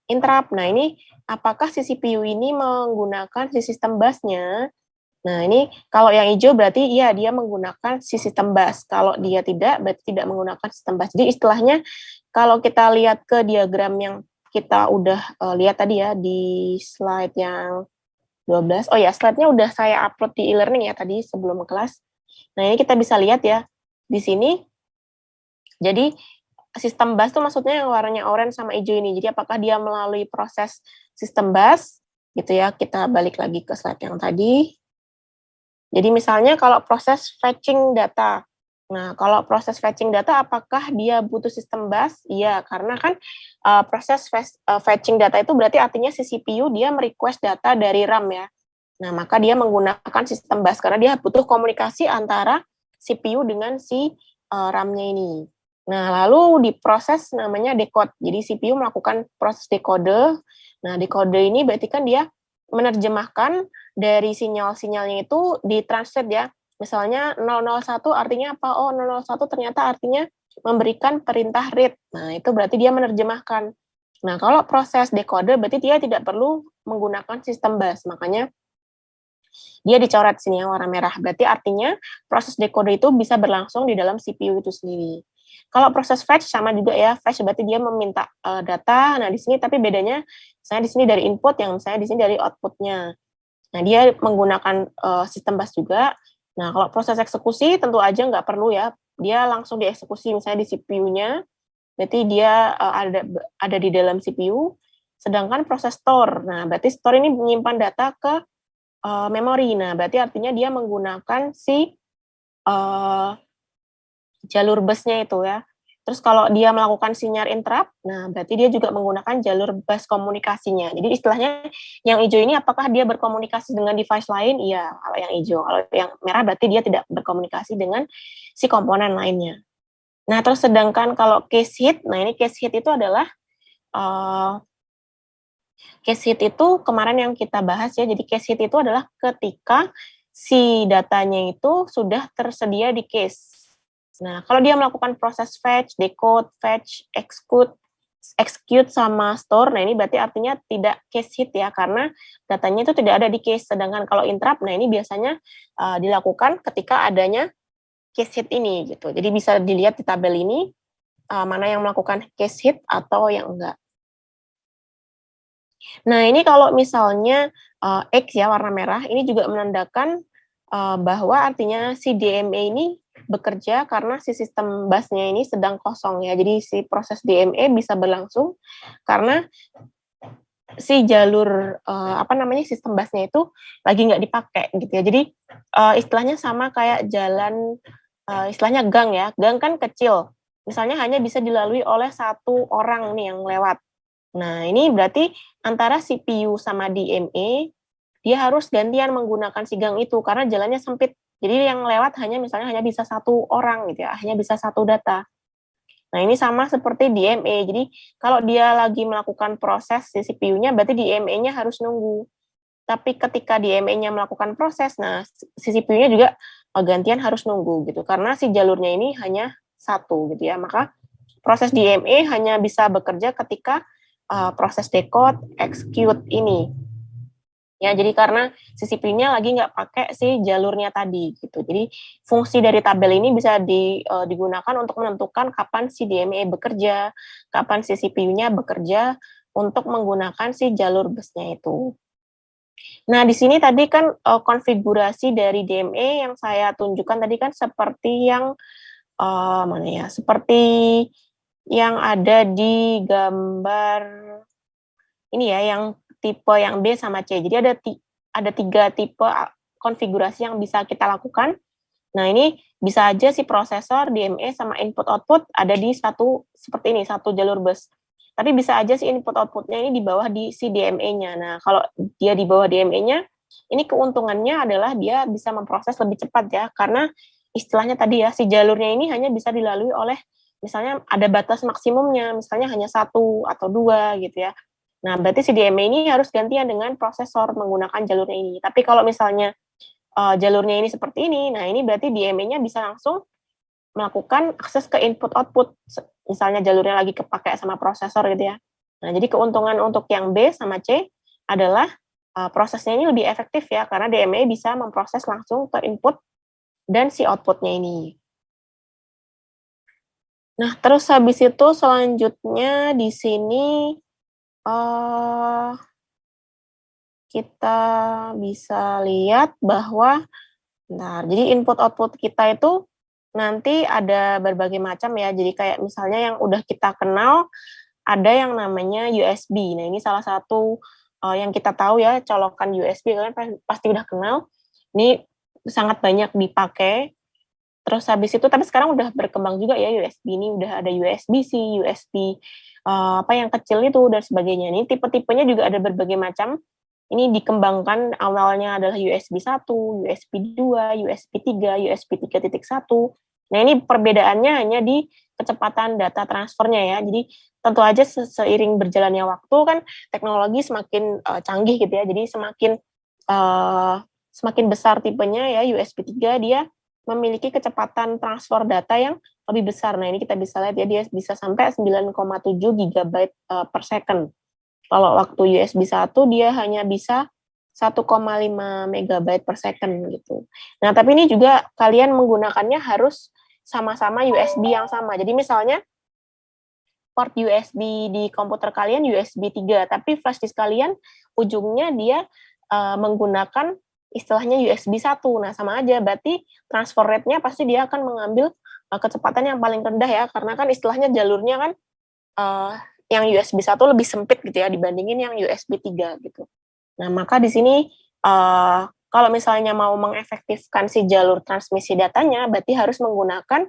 interrupt. Nah, ini apakah si CPU ini menggunakan si sistem busnya? Nah, ini kalau yang hijau berarti iya dia menggunakan si sistem bus. Kalau dia tidak, berarti tidak menggunakan sistem bus. Jadi istilahnya kalau kita lihat ke diagram yang kita udah lihat tadi ya di slide yang 12. Oh ya, slide-nya udah saya upload di e-learning ya tadi sebelum kelas. Nah, ini kita bisa lihat ya di sini. Jadi sistem bus itu maksudnya yang warnanya orange sama hijau ini. Jadi apakah dia melalui proses sistem bus gitu ya. Kita balik lagi ke slide yang tadi. Jadi misalnya kalau proses fetching data. Nah, kalau proses fetching data, apakah dia butuh sistem bus? Iya, karena kan proses fetching data itu berarti artinya si CPU dia merequest data dari RAM ya. Nah, maka dia menggunakan sistem bus karena dia butuh komunikasi antara CPU dengan si RAM-nya ini. Nah, lalu diproses namanya decode. Jadi CPU melakukan proses decode. Nah, decode ini berarti kan dia menerjemahkan dari sinyal-sinyalnya itu ditranslate ya. Misalnya 001 artinya apa? Oh, 001 ternyata artinya memberikan perintah read. Nah, itu berarti dia menerjemahkan. Nah, kalau proses decode berarti dia tidak perlu menggunakan sistem bus. Makanya dia dicoret sini yang warna merah. Berarti artinya proses decode itu bisa berlangsung di dalam CPU itu sendiri. Kalau proses fetch sama juga ya. Fetch berarti dia meminta data. Nah, di sini tapi bedanya misalnya di sini dari input, yang misalnya di sini dari outputnya. Nah, dia menggunakan sistem bus juga. Nah, kalau proses eksekusi tentu aja nggak perlu ya. Dia langsung dieksekusi misalnya di CPU-nya. Berarti dia ada di dalam CPU. Sedangkan proses store. Nah, berarti store ini menyimpan data ke memori. Nah, berarti artinya dia menggunakan si jalur busnya itu ya. Terus kalau dia melakukan sinyal interrupt, nah berarti dia juga menggunakan jalur bus komunikasinya. Jadi istilahnya yang hijau ini apakah dia berkomunikasi dengan device lain? Iya, kalau yang hijau. Kalau yang merah berarti dia tidak berkomunikasi dengan si komponen lainnya. Nah, terus sedangkan kalau case hit, nah ini case hit itu adalah case hit itu kemarin yang kita bahas ya. Jadi case hit itu adalah ketika si datanya itu sudah tersedia di case. Nah, kalau dia melakukan proses fetch, decode, fetch, execute sama store, nah ini berarti artinya tidak case hit ya, karena datanya itu tidak ada di case. Sedangkan kalau interrupt, nah ini biasanya dilakukan ketika adanya case hit ini gitu. Jadi bisa dilihat di tabel ini mana yang melakukan case hit atau yang enggak. Nah, ini kalau misalnya X ya, warna merah, ini juga menandakan bahwa artinya si DMA ini bekerja karena si sistem busnya ini sedang kosong ya. Jadi si proses DMA bisa berlangsung karena si jalur sistem busnya itu lagi nggak dipakai gitu ya. Jadi istilahnya sama kayak jalan istilahnya gang ya. Gang kan kecil. Misalnya hanya bisa dilalui oleh satu orang nih yang lewat. Nah, ini berarti antara CPU sama DMA dia harus gantian menggunakan si gang itu karena jalannya sempit. Jadi yang lewat misalnya hanya bisa satu orang gitu ya, hanya bisa satu data. Nah, ini sama seperti DMA. Jadi kalau dia lagi melakukan proses si CPU-nya berarti DMA-nya harus nunggu. Tapi ketika DMA-nya melakukan proses, nah si CPU-nya juga gantian harus nunggu gitu karena si jalurnya ini hanya satu gitu ya. Maka proses DMA hanya bisa bekerja ketika proses decode, execute ini. Ya, jadi karena si CPU-nya lagi nggak pakai si jalurnya tadi gitu. Jadi fungsi dari tabel ini bisa digunakan untuk menentukan kapan si DMA bekerja, kapan si CPU-nya bekerja untuk menggunakan si jalur busnya itu. Nah, di sini tadi kan konfigurasi dari DMA yang saya tunjukkan tadi kan seperti yang mana ya? Seperti yang ada di gambar ini ya, yang tipe yang B sama C. Jadi ada 3 tipe konfigurasi yang bisa kita lakukan. Nah, ini bisa aja si prosesor, DMA, sama input-output ada di seperti ini, satu jalur bus. Tapi bisa aja si input-outputnya ini di bawah di si DMA-nya. Nah, kalau dia di bawah DMA-nya, ini keuntungannya adalah dia bisa memproses lebih cepat ya, karena istilahnya tadi ya, si jalurnya ini hanya bisa dilalui oleh, misalnya ada batas maksimumnya, misalnya hanya 1 atau 2 gitu ya. Nah, berarti si DMA ini harus gantian dengan prosesor menggunakan jalurnya ini. Tapi kalau misalnya jalurnya ini seperti ini, nah ini berarti DMA-nya bisa langsung melakukan akses ke input-output. Misalnya jalurnya lagi kepakai sama prosesor gitu ya. Nah, jadi keuntungan untuk yang B sama C adalah prosesnya ini lebih efektif ya, karena DMA bisa memproses langsung ke input dan si outputnya ini. Nah, terus habis itu selanjutnya di sini kita bisa lihat bahwa, jadi input-output kita itu nanti ada berbagai macam ya. Jadi kayak misalnya yang udah kita kenal, ada yang namanya USB. Nah, ini salah satu yang kita tahu ya, colokan USB, kalian pasti udah kenal. Ini sangat banyak dipakai. Terus habis itu, tapi sekarang udah berkembang juga ya USB ini, udah ada USB-C, USB apa yang kecil itu dan sebagainya. Ini tipe-tipenya juga ada berbagai macam. Ini dikembangkan awalnya adalah USB 1, USB 2, USB 3, USB 3.1. Nah, ini perbedaannya hanya di kecepatan data transfernya ya. Jadi tentu aja seiring berjalannya waktu kan teknologi semakin canggih gitu ya. Jadi semakin besar tipenya ya USB 3 dia memiliki kecepatan transfer data yang lebih besar. Nah, ini kita bisa lihat ya dia bisa sampai 9,7 GB per second. Kalau waktu USB 1 dia hanya bisa 1,5 megabyte per second gitu. Nah, tapi ini juga kalian menggunakannya harus sama-sama USB yang sama. Jadi misalnya port USB di komputer kalian USB 3, tapi flash disk kalian ujungnya dia menggunakan istilahnya USB 1. Nah, sama aja, berarti transfer rate-nya pasti dia akan mengambil kecepatan yang paling rendah ya, karena kan istilahnya jalurnya kan yang USB 1 lebih sempit gitu ya dibandingin yang USB 3 gitu. Nah, maka di sini kalau misalnya mau mengefektifkan si jalur transmisi datanya, berarti harus menggunakan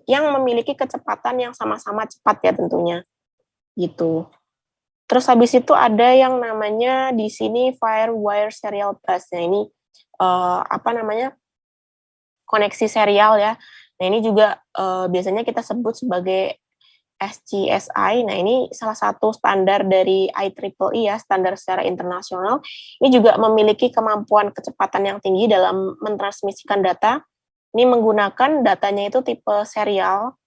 yang memiliki kecepatan yang sama-sama cepat ya tentunya. Gitu. Terus habis itu ada yang namanya di sini Firewire Serial Bus. Nah, ini koneksi serial ya. Nah, ini juga biasanya kita sebut sebagai SCSI. Nah, ini salah satu standar dari IEEE ya, standar secara internasional. Ini juga memiliki kemampuan kecepatan yang tinggi dalam mentransmisikan data. Ini menggunakan datanya itu tipe serial.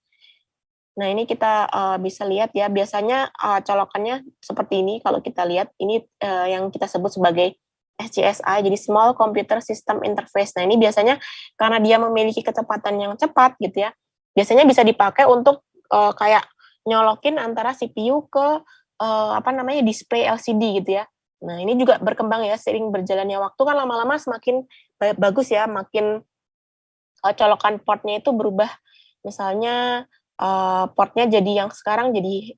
Nah, ini kita bisa lihat ya, biasanya colokannya seperti ini. Kalau kita lihat, ini yang kita sebut sebagai SCSI, jadi Small Computer System Interface. Nah, ini biasanya karena dia memiliki kecepatan yang cepat gitu ya, biasanya bisa dipakai untuk kayak nyolokin antara CPU ke display LCD gitu ya. Nah, ini juga berkembang ya, seiring berjalannya waktu kan lama-lama semakin bagus ya, makin colokan portnya itu berubah. Misalnya portnya jadi yang sekarang jadi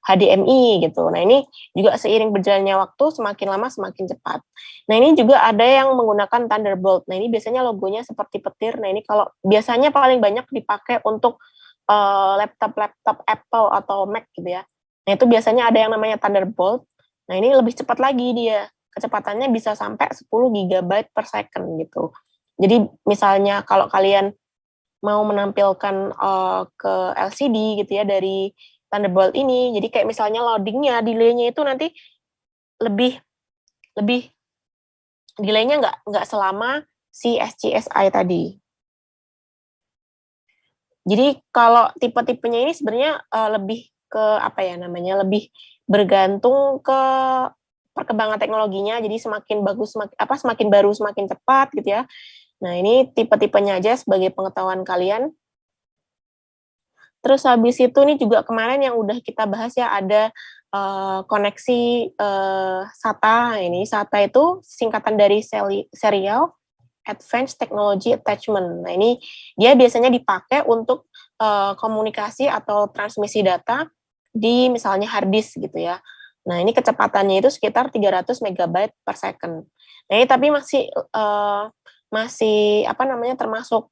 HDMI gitu. Nah, ini juga seiring berjalannya waktu semakin lama semakin cepat. Nah, ini juga ada yang menggunakan Thunderbolt. Nah, ini biasanya logonya seperti petir. Nah, ini kalau biasanya paling banyak dipakai untuk laptop Apple atau Mac gitu ya. Nah, itu biasanya ada yang namanya Thunderbolt. Nah, ini lebih cepat lagi dia. Kecepatannya bisa sampai 10 GB per second gitu. Jadi misalnya kalau kalian mau menampilkan ke LCD gitu ya dari Thunderbolt ini, jadi kayak misalnya loadingnya, delay-nya itu nanti lebih delay-nya nggak selama si SCSI tadi. Jadi kalau tipe-tipenya ini sebenarnya lebih ke lebih bergantung ke perkembangan teknologinya. Jadi semakin bagus, semakin baru semakin cepat gitu ya. Nah, ini tipe-tipenya aja sebagai pengetahuan kalian. Terus habis itu nih juga kemarin yang udah kita bahas ya, ada koneksi SATA. Ini SATA itu singkatan dari Serial Advanced Technology Attachment. Nah, ini dia biasanya dipakai untuk komunikasi atau transmisi data di misalnya hard disk gitu ya. Nah, ini kecepatannya itu sekitar 300 MB per second. Nah, ini tapi masih termasuk,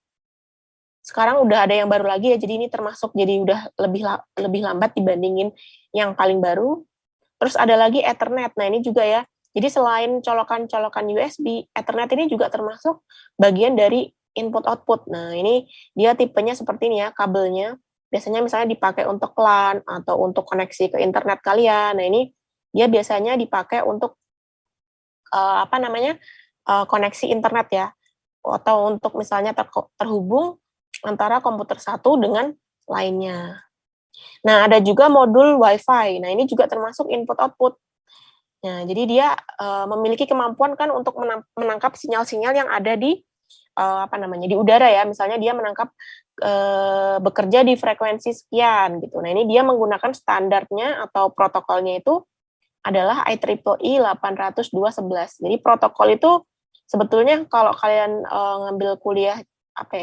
sekarang udah ada yang baru lagi ya, jadi ini termasuk jadi udah lebih lambat dibandingin yang paling baru. Terus ada lagi Ethernet. Nah, ini juga ya, jadi selain colokan-colokan USB, Ethernet ini juga termasuk bagian dari input-output. Nah, ini dia tipenya seperti ini ya, kabelnya. Biasanya misalnya dipakai untuk LAN atau untuk koneksi ke internet kalian. Nah, ini dia biasanya dipakai untuk koneksi internet ya, atau untuk misalnya terhubung antara komputer satu dengan lainnya. Nah, ada juga modul Wi-Fi. Nah, ini juga termasuk input-output. Nah, jadi dia memiliki kemampuan kan untuk menangkap sinyal-sinyal yang ada di di udara ya. Misalnya dia menangkap bekerja di frekuensi sekian gitu. Nah, ini dia menggunakan standarnya atau protokolnya itu adalah IEEE 802.11. Jadi protokol itu sebetulnya kalau kalian ngambil kuliah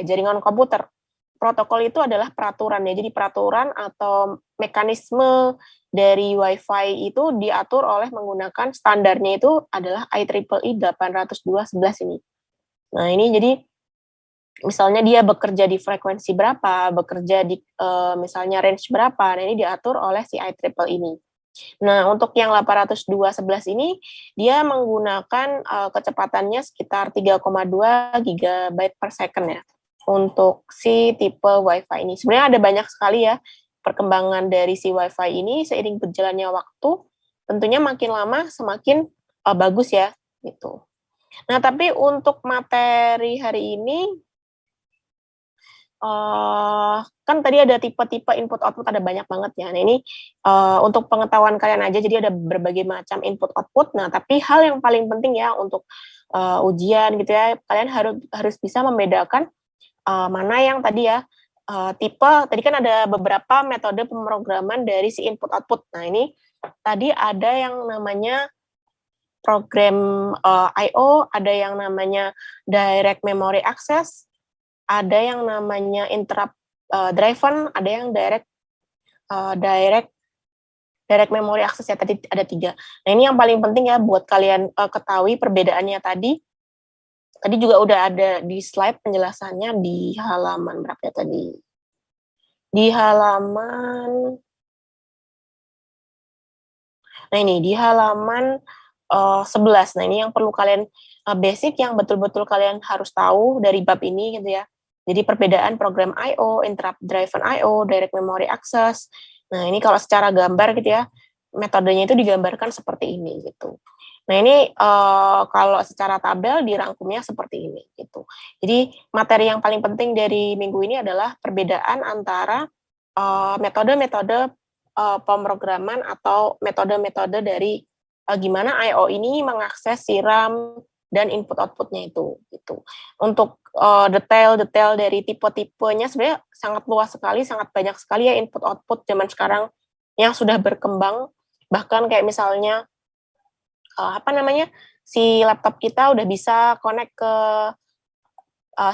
jaringan komputer, protokol itu adalah peraturan ya. Jadi peraturan atau mekanisme dari Wi-Fi itu diatur oleh menggunakan standarnya itu adalah IEEE 802.11 ini. Nah, ini jadi Misalnya dia bekerja di frekuensi berapa, bekerja di misalnya range berapa, nah ini diatur oleh si IEEE ini. Nah, untuk yang 802.11 ini, dia menggunakan kecepatannya sekitar 3,2 GB per second ya, untuk si tipe Wi-Fi ini. Sebenarnya ada banyak sekali ya perkembangan dari si Wi-Fi ini seiring berjalannya waktu, tentunya makin lama semakin bagus ya, gitu. Nah, tapi untuk materi hari ini, kan tadi ada tipe-tipe input-output, ada banyak banget ya. Nah, ini untuk pengetahuan kalian aja, jadi ada berbagai macam input-output. Nah, tapi hal yang paling penting ya untuk ujian gitu ya, kalian harus bisa membedakan mana yang tadi ya, tipe, tadi kan ada beberapa metode pemrograman dari si input-output. Nah, ini tadi ada yang namanya program I/O, ada yang namanya direct memory access, ada yang namanya interrupt driven, ada yang direct memory access ya, tadi ada 3. Nah, ini yang paling penting ya buat kalian ketahui perbedaannya tadi. Tadi juga udah ada di slide penjelasannya di halaman berapa ya tadi? Di halaman, nah ini di halaman 11. Nah, ini yang perlu kalian basic yang betul-betul kalian harus tahu dari bab ini gitu ya. Jadi perbedaan program I/O, interrupt driven I/O, direct memory access. Nah, ini kalau secara gambar gitu ya, metodenya itu digambarkan seperti ini gitu. Nah, ini kalau secara tabel dirangkumnya seperti ini gitu. Jadi materi yang paling penting dari minggu ini adalah perbedaan antara metode-metode pemrograman atau metode-metode dari gimana I/O ini mengakses si RAM dan input outputnya itu gitu. Untuk detail-detail dari tipe-tipenya sebenarnya sangat luas sekali, sangat banyak sekali ya input output zaman sekarang yang sudah berkembang. Bahkan kayak misalnya si laptop kita udah bisa connect ke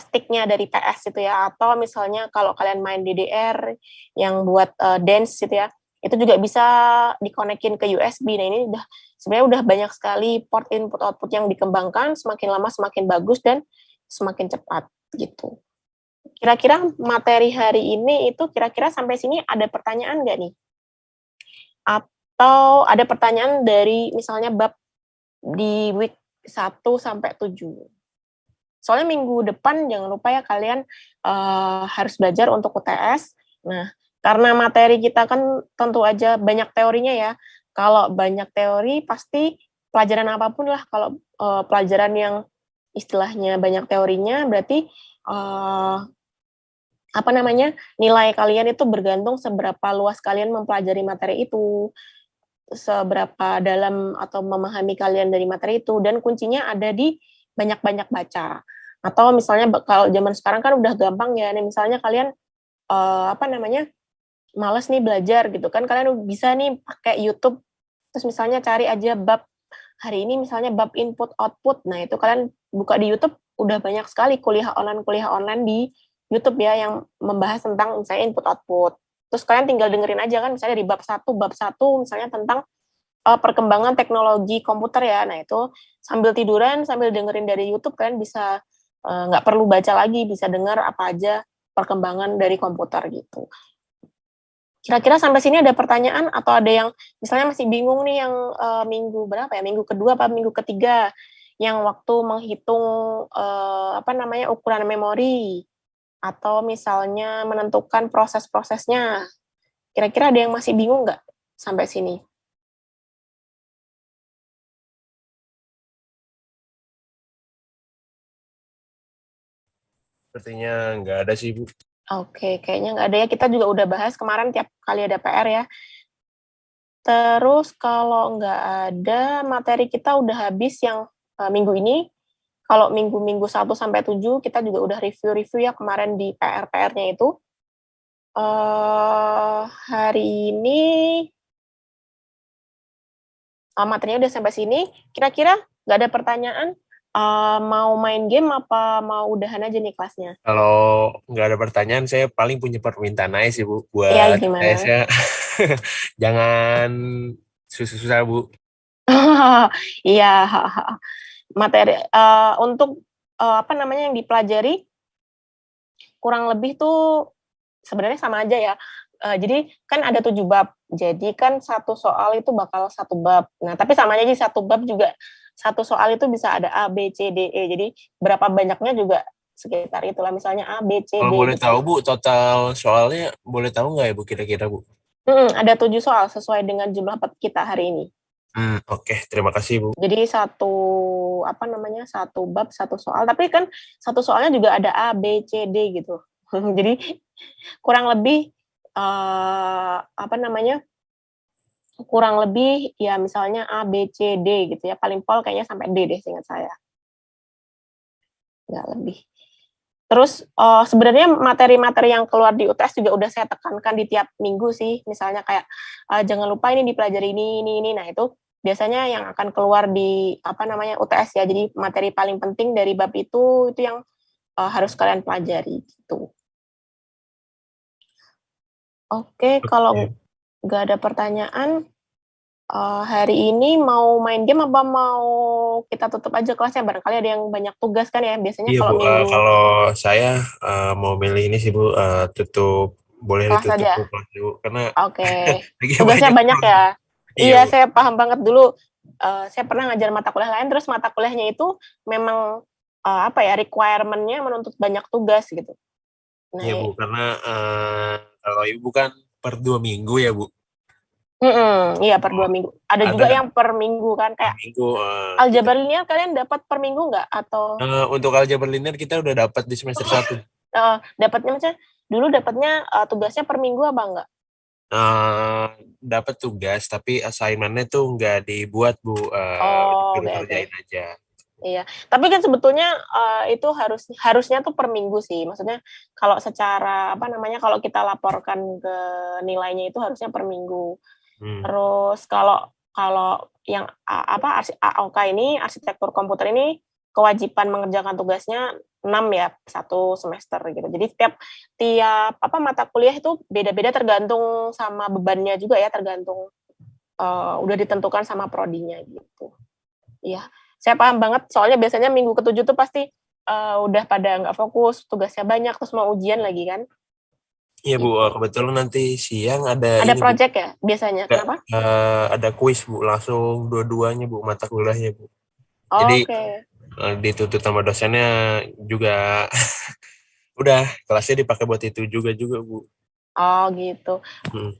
stick-nya dari PS gitu ya, atau misalnya kalau kalian main DDR yang buat dance gitu ya, itu juga bisa dikonekin ke USB. Nah, ini sebenarnya udah banyak sekali port input output yang dikembangkan, semakin lama semakin bagus dan semakin cepat gitu. Kira-kira materi hari ini itu kira-kira sampai sini ada pertanyaan nggak nih? Atau ada pertanyaan dari misalnya bab di week 1 sampai 7? Soalnya minggu depan jangan lupa ya kalian harus belajar untuk UTS. Nah, karena materi kita kan tentu aja banyak teorinya ya. Kalau banyak teori pasti pelajaran apapun lah, kalau pelajaran yang istilahnya banyak teorinya berarti nilai kalian itu bergantung seberapa luas kalian mempelajari materi itu, seberapa dalam atau memahami kalian dari materi itu, dan kuncinya ada di banyak-banyak baca. Atau misalnya kalau zaman sekarang kan udah gampang ya, nih misalnya kalian males nih belajar gitu kan, kalian bisa nih pakai YouTube, terus misalnya cari aja bab hari ini misalnya bab input output. Nah, itu kalian buka di YouTube udah banyak sekali kuliah online di YouTube ya yang membahas tentang misalnya input output. Terus kalian tinggal dengerin aja kan misalnya di bab 1 misalnya tentang perkembangan teknologi komputer ya. Nah, itu sambil tiduran, sambil dengerin dari YouTube, kalian bisa nggak perlu baca lagi, bisa dengar apa aja perkembangan dari komputer gitu. Kira-kira sampai sini ada pertanyaan atau ada yang misalnya masih bingung nih yang minggu berapa ya? Minggu kedua apa minggu ketiga yang waktu menghitung ukuran memori atau misalnya menentukan proses-prosesnya. Kira-kira ada yang masih bingung nggak sampai sini? Sepertinya nggak ada sih, Bu. Oke, kayaknya nggak ada ya. Kita juga udah bahas kemarin tiap kali ada PR ya. Terus kalau nggak ada, materi kita udah habis yang minggu ini. Kalau minggu-minggu 1 sampai 7 kita juga udah review-review ya kemarin di PR-PR-nya itu. Hari ini materinya udah sampai sini. Kira-kira nggak ada pertanyaan? Mau main game apa mau udahan aja nih kelasnya? Kalau nggak ada pertanyaan, saya paling punya permintaan aja sih, Bu. Iya, Buat gimana? saya jangan susah-susah, Bu. Iya, materi untuk yang dipelajari kurang lebih tuh sebenarnya sama aja ya. Jadi kan ada 7 bab. Jadi kan satu soal itu bakal satu bab. Nah, tapi sama aja, satu bab juga satu soal itu bisa ada A, B, C, D, E. Jadi berapa banyaknya juga sekitar itulah. Misalnya A, B, C, Kalau D boleh gitu. tahu Bu, total soalnya boleh tahu nggak ya Bu kira-kira Bu? Ada 7 soal sesuai dengan jumlah bab kita hari ini. Oke, terima kasih Bu. Jadi satu bab satu soal. Tapi kan satu soalnya juga ada A, B, C, D gitu. Jadi kurang lebih kurang lebih ya misalnya A, B, C, D gitu ya. Paling pol kayaknya sampai D deh seingat saya. Nggak lebih. Terus sebenarnya materi-materi yang keluar di UTS juga udah saya tekankan di tiap minggu sih. Misalnya kayak jangan lupa ini dipelajari ini. Nah, itu biasanya yang akan keluar di UTS ya. Jadi materi paling penting dari bab itu yang harus kalian pelajari gitu. Oke, kalau nggak ada pertanyaan, hari ini mau main game apa mau kita tutup aja kelasnya? Barangkali ada yang banyak tugas kan ya, biasanya Iya kalau Bu, minggu kalau saya mau milih ini sih Bu, tutup, boleh kelas ditutup aja. Bu, kelas dulu, karena Oke, lagi tugasnya banyak ya. Iya, Bu. Saya paham banget dulu. Saya pernah ngajar mata kuliah lain, terus mata kuliahnya itu memang requirement-nya menuntut banyak tugas gitu. Nah, Iya Bu, karena kalau Ibu kan per 2 minggu ya Bu. Iya per 2 minggu. Ada juga yang per minggu kan, kayak minggu. aljabar linear kalian dapat per minggu nggak? Atau Untuk aljabar linear kita udah dapat di semester 1. dapatnya maksudnya dulu dapatnya tugasnya per minggu apa enggak? Dapat tugas, tapi assignment-nya tuh nggak dibuat Bu, kerjain aja. Iya, tapi kan sebetulnya itu harusnya tuh per minggu sih. Maksudnya kalau secara kalau kita laporkan ke nilainya itu harusnya per minggu. Terus kalau yang AOK ini, arsitektur komputer ini, kewajiban mengerjakan tugasnya 6 ya, 1 semester gitu. Jadi tiap mata kuliah itu beda-beda tergantung sama bebannya juga ya, tergantung udah ditentukan sama prodinya gitu. Iya, saya paham banget, soalnya biasanya minggu ke-7 tuh pasti udah pada nggak fokus, tugasnya banyak, terus mau ujian lagi kan. Iya Bu, kebetulan nanti siang ada Ada ini, project Bu. ya biasanya, kenapa? Ada kuis Bu, langsung dua-duanya Bu, mata kuliahnya Bu. Oh, jadi okay. Dituntut sama dosennya juga udah kelasnya dipakai buat itu juga Bu. Oh gitu.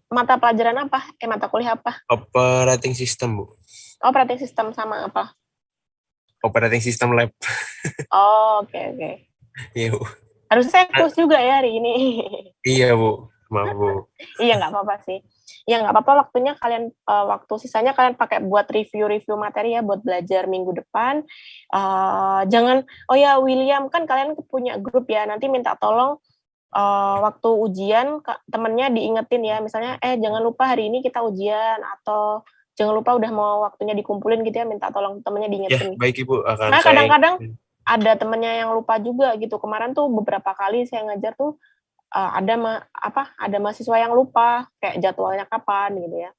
Mata pelajaran apa? Mata kuliah apa? Operating system Bu. Operating system sama apa? Operating system lab. Oh, oke. Iya Bu. Harusnya saya kuis juga ya hari ini. Iya Bu, maaf Bu. Iya nggak apa-apa sih. Ya nggak apa-apa, waktunya kalian waktu sisanya kalian pakai buat review materi ya, buat belajar minggu depan. Jangan, William kan kalian punya grup ya, nanti minta tolong waktu ujian temennya diingetin ya, misalnya jangan lupa hari ini kita ujian, atau jangan lupa udah mau waktunya dikumpulin gitu ya, minta tolong temennya diingetin. Ya, baik Ibu, akan nah kadang-kadang ada temennya yang lupa juga gitu. Kemarin tuh beberapa kali saya ngajar tuh ada mahasiswa yang lupa kayak jadwalnya kapan gitu ya.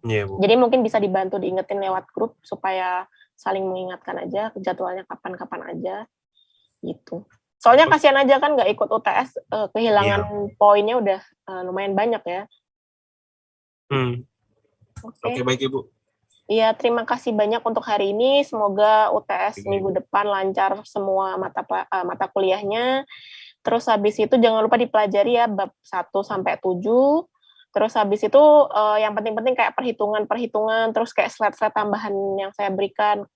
Iya, Bu. Jadi mungkin bisa dibantu diingetin lewat grup supaya saling mengingatkan aja jadwalnya kapan aja gitu. Soalnya kasihan aja kan nggak ikut UTS, kehilangan poinnya udah lumayan banyak ya. Oke, baik Ibu. Iya, terima kasih banyak untuk hari ini. Semoga UTS minggu depan lancar semua mata kuliahnya. Terus habis itu jangan lupa dipelajari ya bab 1 sampai 7. Terus habis itu yang penting-penting kayak perhitungan, terus kayak slide-slide tambahan yang saya berikan.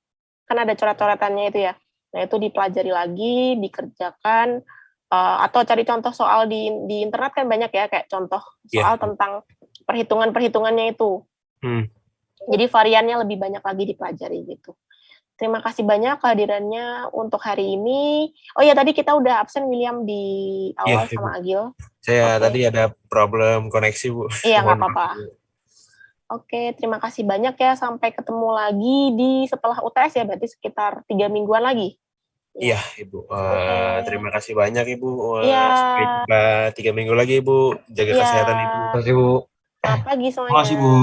Kan ada coret-coretannya itu ya. Nah, itu dipelajari lagi, dikerjakan, atau cari contoh soal di internet kan banyak ya, kayak contoh soal tentang perhitungannya itu. Jadi variannya lebih banyak lagi dipelajari gitu. Terima kasih banyak kehadirannya untuk hari ini. Oh ya, tadi kita udah absen William di awal sama Agil. Saya tadi ada problem koneksi Bu. Iya, nggak apa-apa. Oke, terima kasih banyak ya. Sampai ketemu lagi di setelah UTS ya, berarti sekitar 3 mingguan lagi. Iya, Ibu. Terima kasih banyak Ibu. Iya. Sampai jumpa 3 minggu lagi Ibu. Jaga kesehatan Ibu. Terima kasih Bu. Selamat pagi semuanya. Terima kasih Bu.